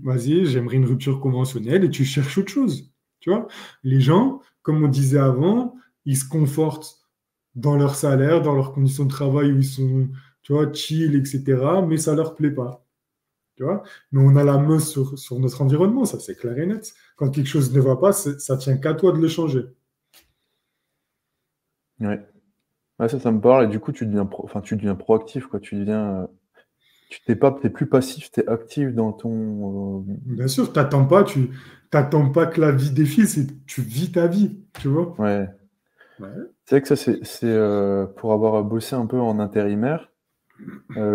vas-y, j'aimerais une rupture conventionnelle et tu cherches autre chose. Tu vois, les gens, comme on disait avant, ils se confortent dans leur salaire, dans leurs conditions de travail où ils sont, tu vois, chill, etc. Mais ça leur plaît pas. Tu vois, mais on a la main sur notre environnement, ça c'est clair et net. Quand quelque chose ne va pas, ça tient qu'à toi de le changer. Ouais. Ouais, ça me parle, et du coup, enfin, tu deviens proactif, quoi. T'es plus passif, t'es actif dans ton. Bien sûr, t'attends pas que la vie défile, tu vis ta vie, tu vois. Ouais. Ouais. C'est vrai que ça, pour avoir bossé un peu en intérimaire.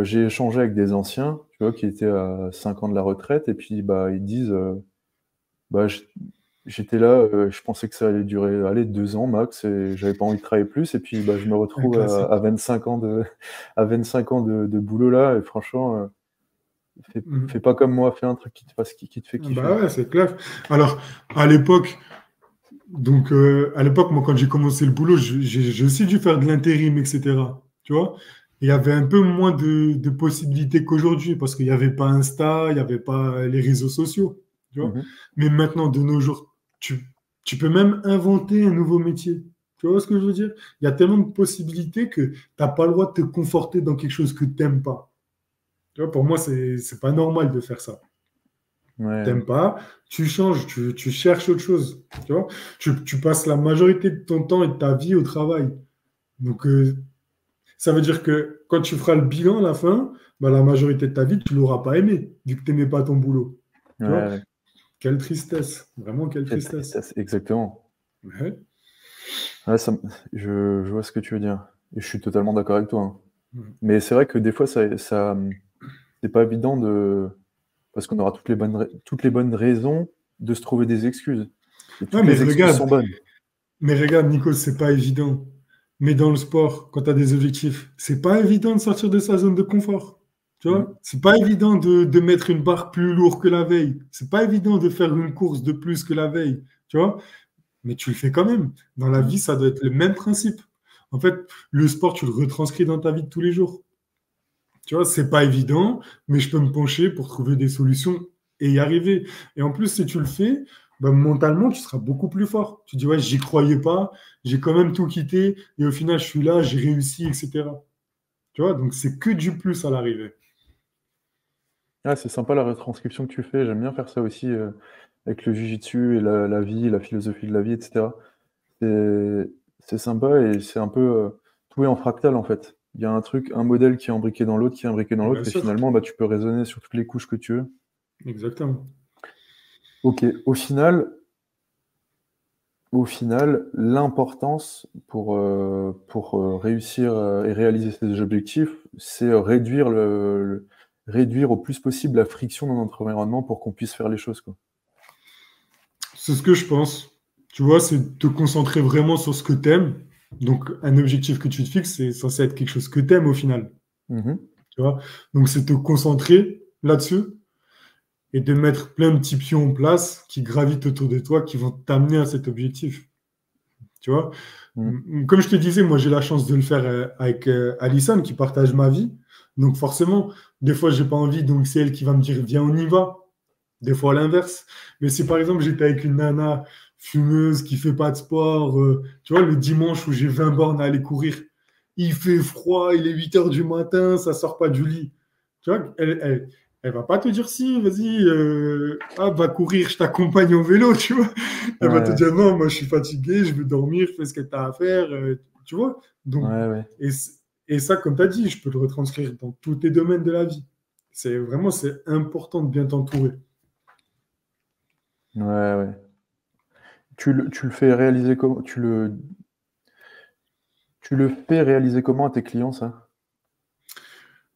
J'ai échangé avec des anciens, tu vois, qui étaient à 5 ans de la retraite, et puis bah, ils disent, bah, j'étais là, je pensais que ça allait durer, allez, 2 ans max, et j'avais pas envie de travailler plus, et puis bah, je me Un retrouve à classique. 25 ans à 25 ans de boulot là, et franchement, fais Mhm. pas comme moi, fais un truc qui te fait Bah kiffer. ouais, c'est clair. Alors, à l'époque, à l'époque, moi, quand j'ai commencé le boulot, j'ai aussi dû faire de l'intérim, etc. Tu vois? il y avait un peu moins de possibilités qu'aujourd'hui parce qu'il n'y avait pas Insta, il n'y avait pas les réseaux sociaux. Tu vois. Mhm. Mais maintenant, de nos jours, tu peux même inventer un nouveau métier. Tu vois ce que je veux dire? Il y a tellement de possibilités que tu n'as pas le droit de te conforter dans quelque chose que tu n'aimes pas. Tu vois, pour moi, c'est pas normal de faire ça. Ouais, T'aimes pas, tu changes, tu cherches autre chose. Tu vois, tu passes la majorité de ton temps et de ta vie au travail. Donc, ça veut dire que quand tu feras le bilan à la fin, bah, la majorité de ta vie, tu l'auras pas aimé, vu que tu n'aimais pas ton boulot. ouais, Tu vois, ouais. quelle tristesse, vraiment quelle Quelle tristesse. tristesse, exactement. Ouais. Ouais, je vois ce que tu veux dire. Et je suis totalement d'accord avec toi, hein. Ouais. Mais c'est vrai que des fois, c'est pas évident parce qu'on aura toutes les bonnes raisons de se trouver des excuses. Et Ouais, toutes les excuses sont bonnes. mais regarde, Nico, c'est pas évident. Mais dans le sport, quand tu as des objectifs, c'est pas évident de sortir de sa zone de confort. Tu Mhm. vois? C'est pas évident de mettre une barre plus lourde que la veille. C'est pas évident de faire une course de plus que la veille. Tu vois? Mais tu le fais quand même. Dans la Mhm. vie, ça doit être le même principe. En fait, le sport, tu le retranscris dans ta vie de tous les jours. Tu vois, c'est pas évident, mais je peux me pencher pour trouver des solutions et y arriver. Et en plus, si tu le fais, bah, mentalement, tu seras beaucoup plus fort. Tu dis, ouais, j'y croyais pas, j'ai quand même tout quitté, et au final, je suis là, j'ai réussi, etc. Tu vois, donc c'est que du plus à l'arrivée. Ah, c'est sympa la retranscription que tu fais. J'aime bien faire ça aussi avec le jiu-jitsu et la vie, la philosophie de la vie, etc. C'est c'est sympa et c'est un peu tout est en fractal en fait. Il y a un truc, un modèle qui est imbriqué dans l'autre, qui est imbriqué dans Bien l'autre, et sûr, finalement, bah, tu peux raisonner sur toutes les couches que tu veux. exactement. Ok, au final, l'importance pour réussir et réaliser ses objectifs, c'est réduire au plus possible la friction dans notre environnement pour qu'on puisse faire les choses, quoi. C'est ce que je pense. Tu vois, c'est te concentrer vraiment sur ce que tu aimes. Donc, un objectif que tu te fixes, c'est censé être quelque chose que tu aimes au final. Mhm. Tu vois? Donc, c'est te concentrer là-dessus et de mettre plein de petits pions en place qui gravitent autour de toi, qui vont t'amener à cet objectif. Tu vois? Mhm. Comme je te disais, moi, j'ai la chance de le faire avec Alison, qui partage ma vie. Donc, forcément, des fois, j'ai pas envie, donc c'est elle qui va me dire, viens, on y va. Des fois, à l'inverse. Mais si, par exemple, j'étais avec une nana fumeuse qui fait pas de sport, tu vois, le dimanche où j'ai 20 bornes à aller courir, il fait froid, il est 8 heures du matin, ça sort pas du lit. Tu vois, elle va pas te dire si, vas-y, va courir, je t'accompagne en vélo, tu vois. Elle va te Ouais, dire non, moi je suis fatigué, je veux dormir, fais ce que tu as à faire, tu vois. Donc, ouais, ouais, et, et ça, comme tu as dit, je peux le retranscrire dans tous tes domaines de la vie. C'est vraiment, c'est important de bien t'entourer. ouais, ouais. Tu le fais réaliser comment, tu le fais réaliser comment à tes clients, ça?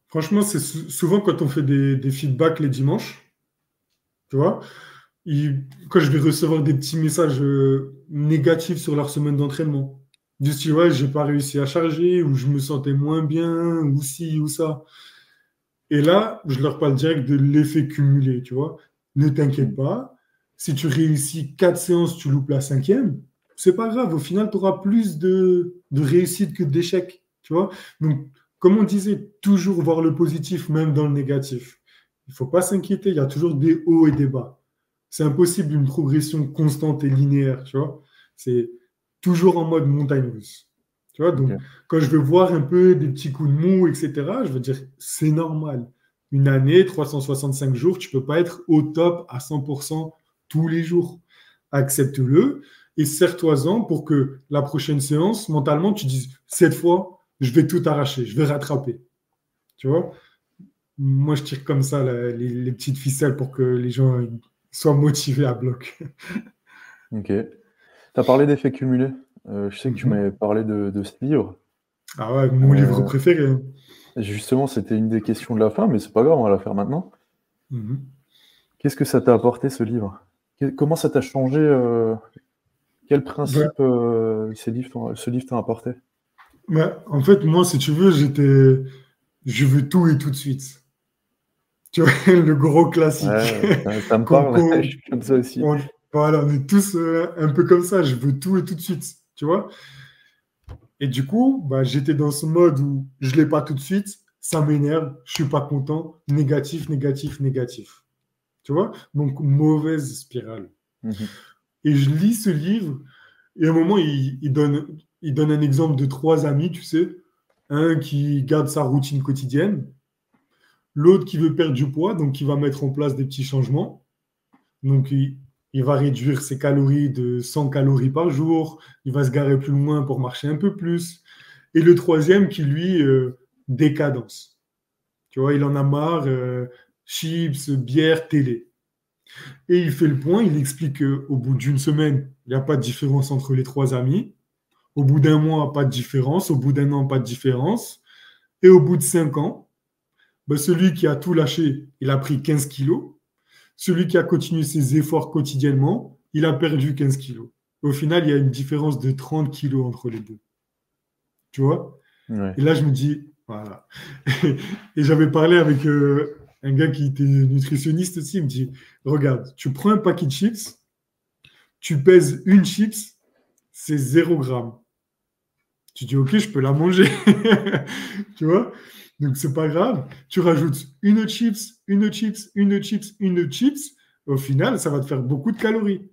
Franchement, c'est souvent quand on fait des feedbacks les dimanches, tu vois, quand je vais recevoir des petits messages négatifs sur leur semaine d'entraînement, du style, ouais, j'ai pas réussi à charger, ou je me sentais moins bien, ou ci, ou ça. Et là, je leur parle direct de l'effet cumulé, tu vois. Ne t'inquiète Mm. pas, si tu réussis 4 séances, tu loupes la cinquième, c'est pas grave. Au final, tu auras plus de réussite que d'échecs, tu vois. Donc, comme on disait, toujours voir le positif, même dans le négatif. Il faut pas s'inquiéter, il y a toujours des hauts et des bas. C'est impossible une progression constante et linéaire, tu vois. C'est toujours en mode montagne russe. Tu vois, donc Ok. quand je veux voir un peu des petits coups de mou, etc., je veux dire, c'est normal. Une année, 365 jours, tu ne peux pas être au top à 100% tous les jours. Accepte-le et serre-toi-en pour que la prochaine séance, mentalement, tu dises, cette fois, je vais tout arracher, je vais rattraper. Tu vois? Moi, je tire comme ça les petites ficelles pour que les gens soient motivés à bloc. Ok. Tu as parlé d'effets cumulés. Je sais que tu Mhm. m'avais parlé de ce livre. Ah ouais, mon livre Euh, préféré, hein. Justement, c'était une des questions de la fin, mais c'est pas grave, on va la faire maintenant. Mhm. Qu'est-ce que ça t'a apporté, ce livre? Comment ça t'a changé? Quel Ouais. principe ce livre t'a apporté? Ouais, en fait, moi, si tu veux, je veux tout et tout de suite. Tu vois, le gros classique. Ouais, ça me Qu'on, parle, je qu'on- suis comme ça aussi. voilà, on est tous un peu comme ça. Je veux tout et tout de suite. Tu vois? Et du coup, bah, j'étais dans ce mode où je ne l'ai pas tout de suite, ça m'énerve, je ne suis pas content, négatif, négatif, négatif. Tu vois? Donc, mauvaise spirale. Mhm. Et je lis ce livre, et à un moment, il donne un exemple de trois amis, tu sais. Un qui garde sa routine quotidienne, l'autre qui veut perdre du poids, donc qui va mettre en place des petits changements. Donc, il va réduire ses calories de 100 calories par jour, il va se garer plus loin pour marcher un peu plus. Et le troisième qui, lui, décadence. Tu vois, il en a marre, chips, bière, télé. Et il fait le point, il explique qu'au bout d'une semaine, il n'y a pas de différence entre les trois amis. Au bout d'un mois, pas de différence. Au bout d'un an, pas de différence. Et au bout de 5 ans, ben, celui qui a tout lâché, il a pris 15 kilos. Celui qui a continué ses efforts quotidiennement, il a perdu 15 kilos. Au final, il y a une différence de 30 kilos entre les deux. Tu vois? Ouais. Et là, je me dis, voilà. Et j'avais parlé avec un gars qui était nutritionniste aussi. Il me dit, regarde, tu prends un paquet de chips, tu pèses une chips, c'est 0 gramme. Tu dis, ok, je peux la manger. Tu vois? Donc, c'est pas grave. Tu rajoutes une chips, une chips, une chips, une chips. Au final, ça va te faire beaucoup de calories.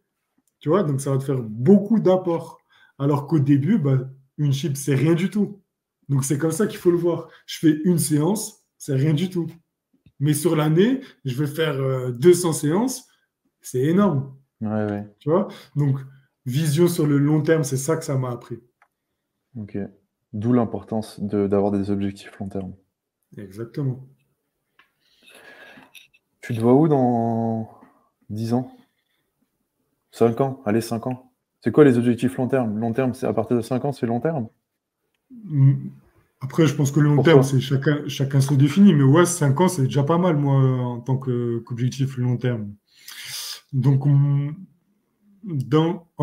Tu vois? Donc, ça va te faire beaucoup d'apports. Alors qu'au début, bah, une chips, c'est rien du tout. Donc, c'est comme ça qu'il faut le voir. Je fais une séance, c'est rien du tout. Mais sur l'année, je vais faire 200 séances, c'est énorme. Ouais, ouais. Tu vois? Donc, vision sur le long terme, c'est ça que ça m'a appris. Ok. D'où l'importance d'avoir des objectifs long terme. Exactement. Tu te vois où dans 10 ans? 5 ans? Allez, 5 ans. C'est quoi les objectifs long terme? Long terme, c'est à partir de 5 ans, c'est long terme? Mm. Après, je pense que le long Pour terme, toi? c'est chacun se définit. Mais ouais, 5 ans, c'est déjà pas mal, moi, en tant qu'objectif long terme. Donc, en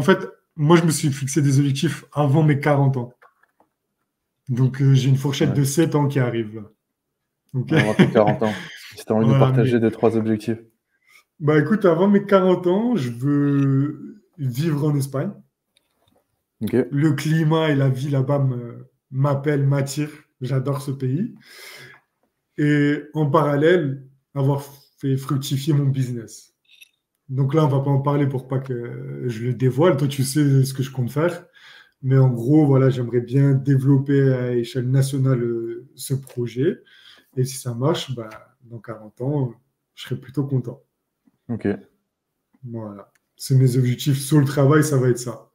fait, moi, je me suis fixé des objectifs avant mes 40 ans. Donc, j'ai une fourchette Ouais. de 7 ans qui arrive là. Ok. Avant tes 40 ans. Si tu as envie de nous Voilà, partager mais 2, 3 objectifs. bah écoute, avant mes 40 ans, je veux vivre en Espagne. Ok. Le climat et la vie là-bas m'appellent, m'attirent. J'adore ce pays. Et en parallèle, avoir fait fructifier mon business. Donc là, on va pas en parler pour pas que je le dévoile. Toi, tu sais ce que je compte faire. Mais en gros, voilà, j'aimerais bien développer à échelle nationale ce projet. Et si ça marche, bah, dans 40 ans, je serai plutôt content. Ok. Voilà. C'est mes objectifs sur le travail, ça va être ça.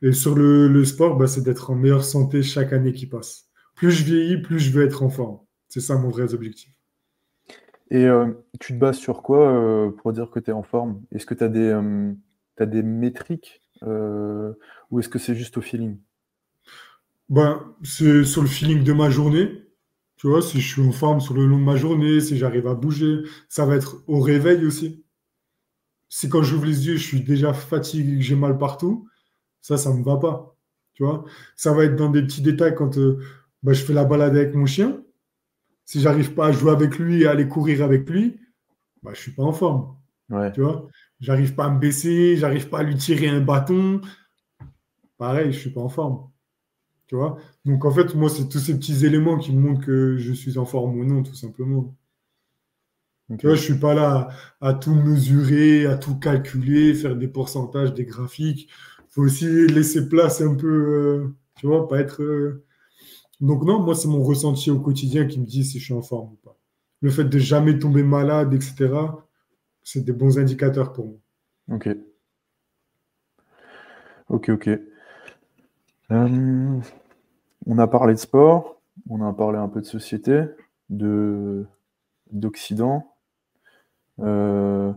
Et sur le sport, bah, c'est d'être en meilleure santé chaque année qui passe. Plus je vieillis, plus je veux être en forme. C'est ça mon vrai objectif. Et tu te bases sur quoi pour dire que tu es en forme? Est-ce que tu as t'as des métriques ou est-ce que c'est juste au feeling? Ben, c'est sur le feeling de ma journée. Tu vois, si je suis en forme sur le long de ma journée, si j'arrive à bouger, ça va être au réveil aussi. Si quand j'ouvre les yeux, je suis déjà fatigué, que j'ai mal partout, ça me va pas. Tu vois, ça va être dans des petits détails quand ben, je fais la balade avec mon chien. Si j'arrive pas à jouer avec lui et à aller courir avec lui, ben, je suis pas en forme. Ouais. Tu vois, j'arrive pas à me baisser, j'arrive pas à lui tirer un bâton. Pareil, je suis pas en forme. Tu vois? Donc en fait, moi, c'est tous ces petits éléments qui me montrent que je suis en forme ou non, tout simplement. Tu vois, Ok. je suis pas là à tout mesurer, à tout calculer, faire des pourcentages, des graphiques. Il faut aussi laisser place un peu, tu vois, pas être. Donc non, moi, c'est mon ressenti au quotidien qui me dit si je suis en forme ou pas. Le fait de jamais tomber malade, etc., c'est des bons indicateurs pour moi. Ok. Ok. Ok. Euh, on a parlé de sport, on a parlé un peu de société, de d'Occident. Euh,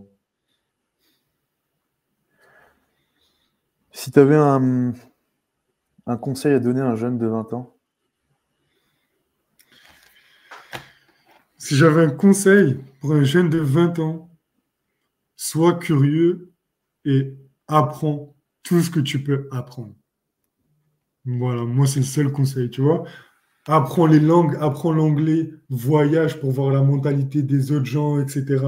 si tu avais un conseil à donner à un jeune de 20 ans, Si j'avais un conseil pour un jeune de 20 ans, sois curieux et apprends tout ce que tu peux apprendre. Voilà, moi, c'est le seul conseil, tu vois. Apprends les langues, apprends l'anglais, voyage pour voir la mentalité des autres gens, etc.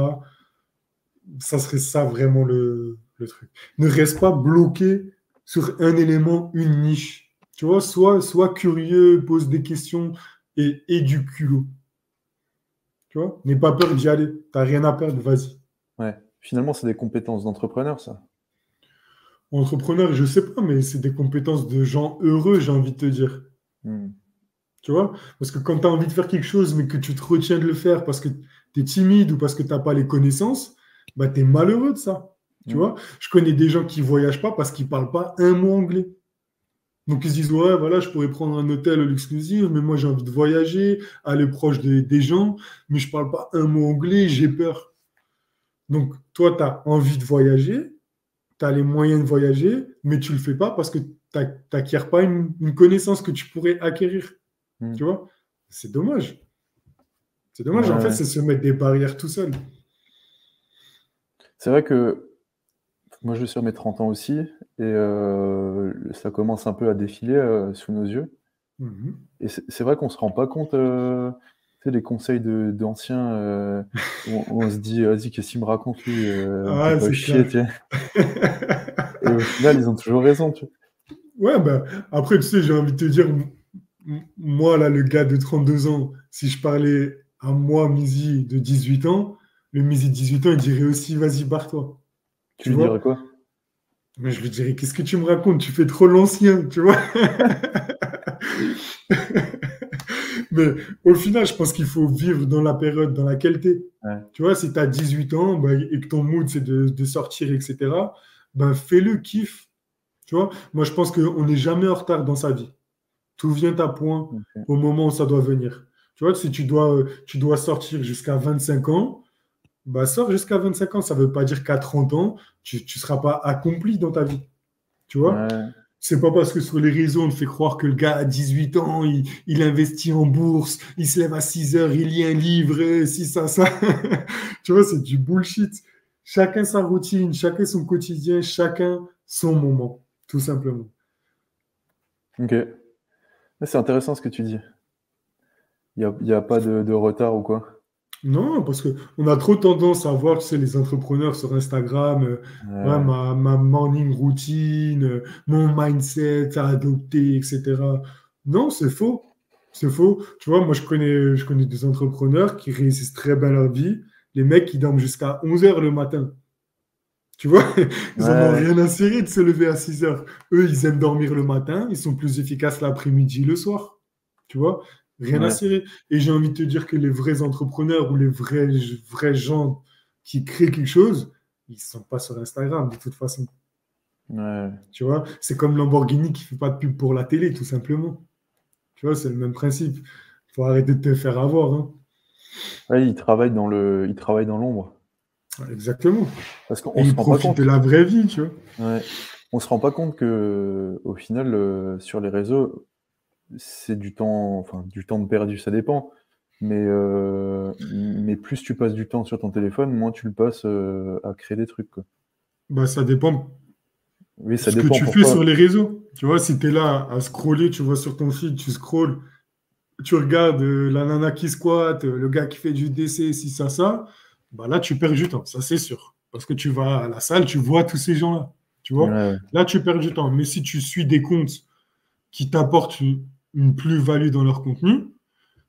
Ça serait ça vraiment le truc. Ne reste pas bloqué sur un élément, une niche. Tu vois, sois curieux, pose des questions et du culot. Tu vois, n'aie pas peur d'y aller. T'as rien à perdre, vas-y. Ouais. Finalement, c'est des compétences d'entrepreneur, ça. Entrepreneur, je sais pas, mais c'est des compétences de gens heureux, j'ai envie de te dire. Hmm. Tu vois? Parce que quand tu as envie de faire quelque chose, mais que tu te retiens de le faire parce que tu es timide ou parce que tu n'as pas les connaissances, bah, tu es malheureux de ça. Tu Hmm. vois? Je connais des gens qui ne voyagent pas parce qu'ils ne parlent pas un mot anglais. Donc ils se disent, ouais, voilà, je pourrais prendre un hôtel à l'exclusive, mais moi j'ai envie de voyager, aller proche des gens, mais je ne parle pas un mot anglais, j'ai peur. Donc toi, tu as envie de voyager, tu as les moyens de voyager, mais tu ne le fais pas parce que tu n'acquiers pas une connaissance que tu pourrais acquérir. Hmm. Tu vois? C'est dommage. C'est Ouais, dommage, en fait, ouais. c'est se mettre des barrières tout seul. C'est vrai que moi, je vais sur mes 30 ans aussi, et ça commence un peu à défiler sous nos yeux. Mhm. Et c'est vrai qu'on se rend pas compte, tu sais, les conseils d'anciens, on se dit, vas-y, qu'est-ce qu'il me raconte lui, me fais Ah, pas c'est chier, clair. tu sais. Et au final, ils ont toujours raison, tu vois. Ouais, bah, après, tu sais, j'ai envie de te dire, moi, là, le gars de 32 ans, si je parlais à moi, Mizi, de 18 ans, le Mizi de 18 ans, il dirait aussi, vas-y, barre-toi. Tu Tu lui dirais vois? quoi? Mais je lui dirais, qu'est-ce que tu me racontes? Tu fais trop l'ancien, tu vois? Mais au final, je pense qu'il faut vivre dans la période dans laquelle tu es. Ouais. Tu vois, si tu as 18 ans bah, et que ton mood, c'est de sortir, etc., ben, fais-le, kiffe. Tu vois, moi, je pense qu'on n'est jamais en retard dans sa vie. Tout vient à point OK. au moment où ça doit venir. Tu vois, si tu dois sortir jusqu'à 25 ans, bah, sors jusqu'à 25 ans. Ça ne veut pas dire qu'à 30 ans, tu ne seras pas accompli dans ta vie. Tu vois? Ouais, C'est pas parce que sur les réseaux, on te fait croire que le gars a 18 ans, il investit en bourse, il se lève à 6 heures, il lit un livre, si ça. Tu vois, c'est du bullshit. Chacun sa routine, chacun son quotidien, chacun son moment, tout simplement. OK. Ouais, c'est intéressant ce que tu dis. Il y a pas de retard ou quoi? Non, parce qu'on a trop tendance à voir, tu sais, les entrepreneurs sur Instagram, ouais, Ouais, ma morning routine, mon mindset à adopter, etc. Non, c'est faux. C'est faux. Tu vois, moi, je connais des entrepreneurs qui réussissent très bien leur vie. Les mecs, qui dorment jusqu'à 11 heures le matin. Tu vois, ils en ont ouais, rien à cirer de se lever à 6 heures. Eux, ils aiment dormir le matin, ils sont plus efficaces l'après-midi, le soir. Tu vois, rien à ouais, cirer. Et j'ai envie de te dire que les vrais entrepreneurs ou les vrais gens qui créent quelque chose, ils ne sont pas sur Instagram de toute façon. ouais. Tu vois, c'est comme Lamborghini qui ne fait pas de pub pour la télé, tout simplement. Tu vois, c'est le même principe. Il faut arrêter de te faire avoir, hein. Ouais, ils travaillent dans l'ombre. Exactement. Parce Et qu'on se ils rend pas profitent de compte. la vraie vie, tu vois. Ouais. On se rend pas compte que, au final, sur les réseaux, c'est du temps de perdu, ça dépend. Mais plus tu passes du temps sur ton téléphone, moins tu le passes à créer des trucs, quoi. Bah, ça dépend Oui, ça ce que dépend tu fais sur pourquoi. les réseaux. Tu vois, si tu es là à scroller, tu vois sur ton feed, tu scrolles, tu regardes la nana qui squatte, le gars qui fait du DC, si ça, bah là, tu perds du temps, ça c'est sûr. Parce que tu vas à la salle, tu vois tous ces gens-là. Tu Ouais, vois, ouais. là, tu perds du temps. Mais si tu suis des comptes qui t'apportent une plus-value dans leur contenu,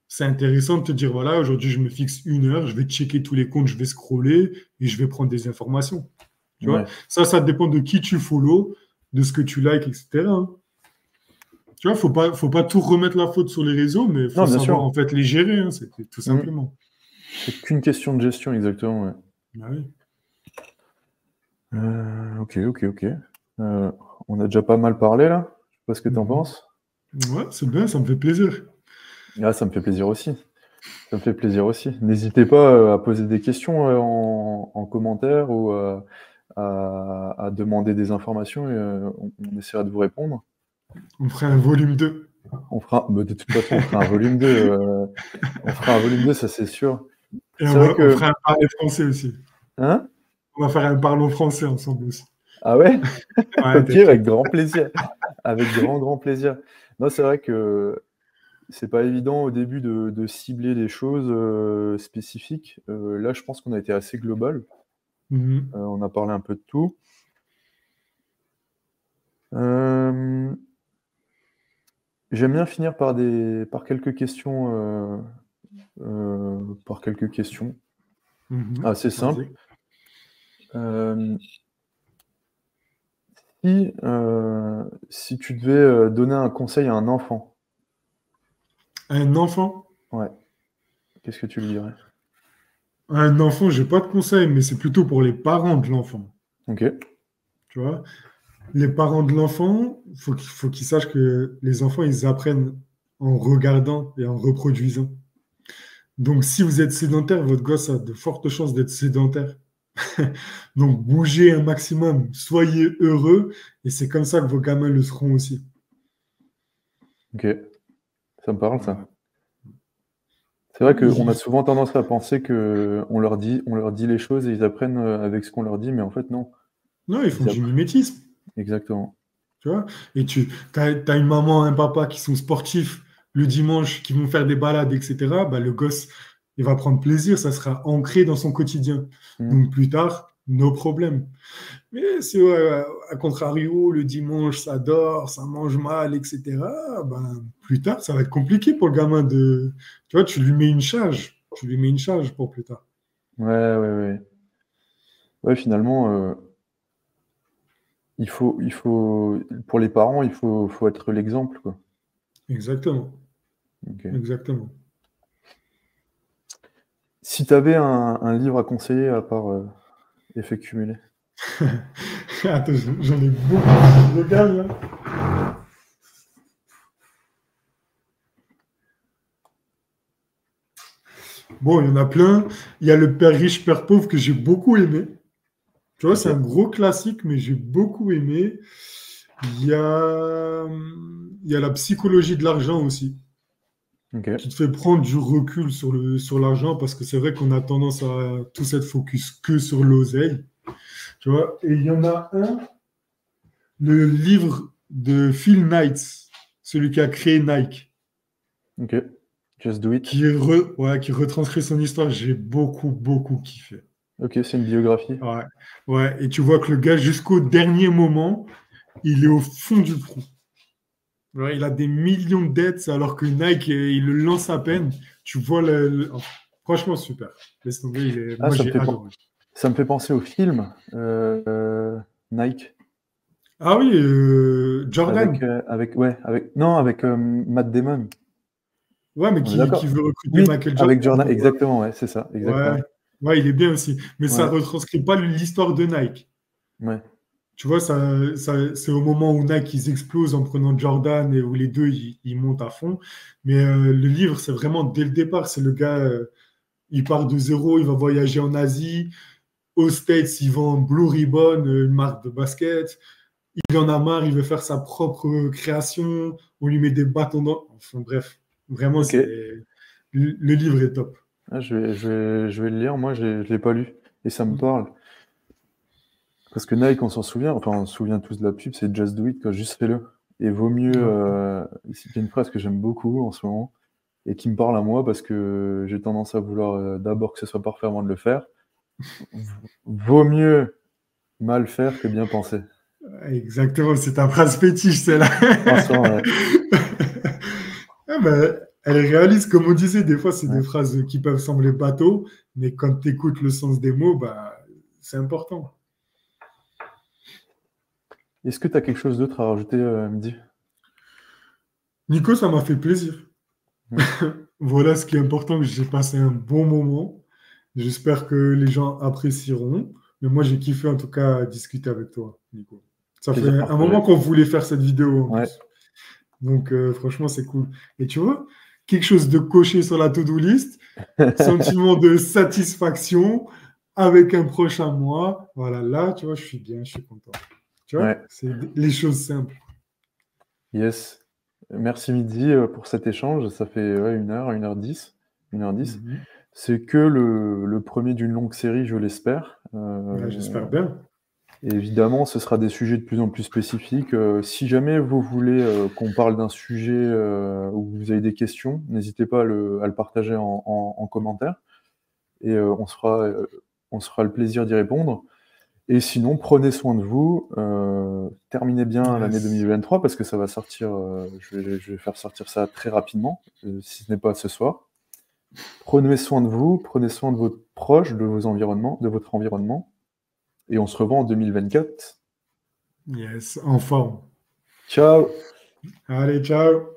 c'est intéressant de te dire, voilà, aujourd'hui, je me fixe 1 heure, je vais checker tous les comptes, je vais scroller et je vais prendre des informations. Tu vois, Ouais. ça dépend de qui tu follow, de ce que tu likes, etc., hein. Tu vois, faut pas tout remettre la faute sur les réseaux, mais il faut Non, bien savoir sûr. en fait les gérer, hein, c'est tout Mm. simplement. C'est qu'une question de gestion, exactement, ouais. Ah oui. Ok, ok, ok. Euh, on a déjà pas mal parlé, là. Je sais pas ce que t'en Mhm. penses. Ouais, c'est bien, ça me fait plaisir. Ah, ça me fait plaisir aussi. Ça me fait plaisir aussi. N'hésitez pas à poser des questions en commentaire ou à demander des informations et on essaiera de vous répondre. On ferait un volume 2. De toute façon, on fera un volume 2. On fera un volume 2, ça c'est sûr. Et C'est vrai on que. ferait un parler français aussi. Hein? On va faire un parlons français ensemble aussi. Ah ouais? Ouais, Ok, avec t'inquiète. grand plaisir. Avec grand, grand plaisir. Non, c'est vrai que c'est pas évident au début de cibler des choses spécifiques. Là, je pense qu'on a été assez global. Mhm. On a parlé un peu de tout. Euh, J'aime bien finir par quelques questions, par quelques questions assez simples. Vas-y. Euh, si tu devais donner un conseil à un enfant, Un enfant? ouais, qu'est-ce que tu lui dirais? Un enfant, j'ai pas de conseil, mais c'est plutôt pour les parents de l'enfant. Ok, Tu vois? Les parents de l'enfant, faut qu'ils sachent que les enfants, ils apprennent en regardant et en reproduisant. Donc, si vous êtes sédentaire, votre gosse a de fortes chances d'être sédentaire. Donc, bougez un maximum, soyez heureux, et c'est comme ça que vos gamins le seront aussi. ok, ça me parle ça. Voilà. C'est vrai qu'on a Ils- souvent tendance à penser que on leur dit les choses et ils apprennent avec ce qu'on leur dit, mais en fait non. Non, ils font Ils du apprennent. mimétisme, Exactement. tu vois. Et tu as une maman, un papa qui sont sportifs le dimanche, qui vont faire des balades, etc. Bah, le gosse, il va prendre plaisir, ça sera ancré dans son quotidien. Mm. Donc, plus tard, nos problèmes. Mais si, ouais, à contrario, le dimanche, ça dort, ça mange mal, etc., ben, plus tard, ça va être compliqué pour le gamin de. Tu vois, tu lui mets une charge. Tu lui mets une charge pour plus tard. Ouais, ouais, ouais. Ouais, finalement, pour les parents, faut être l'exemple, quoi. Exactement. Ok. Exactement. Si tu avais un livre à conseiller à part Effet cumulé. Attends, j'en ai beaucoup. Je regarde là. Bon, il y en a plein. Il y a Le Père riche, Père pauvre que j'ai beaucoup aimé. Tu vois, Ok. c'est un gros classique, mais j'ai beaucoup aimé. Il y a La psychologie de l'argent aussi, Ok. qui te fait prendre du recul sur l'argent, parce que c'est vrai qu'on a tendance à tous être focus que sur l'oseille, tu vois. Et il y en a un, le livre de Phil Knight, celui qui a créé Nike, Ok. Just do it. qui retranscrit son histoire. J'ai beaucoup, beaucoup kiffé. Ok, c'est une biographie. Ouais, ouais. Et tu vois que le gars, jusqu'au dernier moment, il est au fond du trou. Ouais, il a des millions de dettes alors que Nike, il le lance à peine. Tu vois oh, franchement, super. Laisse tomber, Ah, moi, j'ai adoré. ça me fait penser au film Nike Ah oui, Jordan. non, avec Matt Damon. Ouais, mais On est qui d'accord? veut recruter Oui, Michael avec Jordan. Jordan, Donc, exactement, ouais, c'est ça, ouais, exactement. ouais, il est bien aussi. Mais ça Ouais, retranscrit pas l'histoire de Nike. ouais, Tu vois, c'est au moment où Nike, ils explosent en prenant Jordan et où les deux, ils montent à fond. Mais le livre, c'est vraiment dès le départ. C'est le gars, il part de zéro, il va voyager en Asie. Aux States, il vend Blue Ribbon, une marque de basket. Il en a marre, il veut faire sa propre création. On lui met des bâtons dans. Enfin, bref, vraiment, ok. le livre est top. Ah, je vais le lire, moi je l'ai pas lu, et ça me parle. Parce que Nike, on s'en souvient, enfin on se souvient tous de la pub, c'est Just Do It, quoi, juste fais-le. Et vaut mieux, Ouais. il y a une phrase que j'aime beaucoup en ce moment, et qui me parle à moi parce que j'ai tendance à vouloir d'abord que ce soit parfait avant de le faire. Vaut mieux mal faire que bien penser. Exactement, c'est ta phrase fétiche, celle-là. Franchement, ouais. Ah ben, elle est réaliste, comme on disait, des fois, c'est des Ouais. phrases qui peuvent sembler bateau, mais quand tu écoutes le sens des mots, bah, c'est important. Est-ce que tu as quelque chose d'autre à rajouter, Mehdi? Nico, ça m'a fait plaisir. Hmm. Voilà ce qui est important, que j'ai passé un bon moment. J'espère que les gens apprécieront. Mais moi, j'ai kiffé en tout cas discuter avec toi, Nico. Ça fait Plaisir un moment partagé. qu'on voulait faire cette vidéo en Ouais. plus. Donc, franchement, c'est cool. Et tu vois, quelque chose de coché sur la to-do list, sentiment de satisfaction avec un prochain mois. Voilà, là, tu vois, je suis bien, je suis content. Tu vois, Ouais. c'est les choses simples. Yes. Merci Mehdi pour cet échange. Ça fait ouais, 1h10. 1h10. Mhm. C'est que le premier d'une longue série, je l'espère. Ouais, j'espère bien. Et évidemment, ce sera des sujets de plus en plus spécifiques. Si jamais vous voulez qu'on parle d'un sujet où vous avez des questions, n'hésitez pas à le partager en commentaire et on se fera le plaisir d'y répondre. Et sinon, prenez soin de vous. Terminez bien l'année Yes. 2023 parce que ça va sortir. Je vais faire sortir ça très rapidement, si ce n'est pas ce soir. Prenez soin de vous, prenez soin de vos proches, de vos environnements, de votre environnement. Et on se revoit en 2024. Yes, en forme. Ciao! Allez, ciao.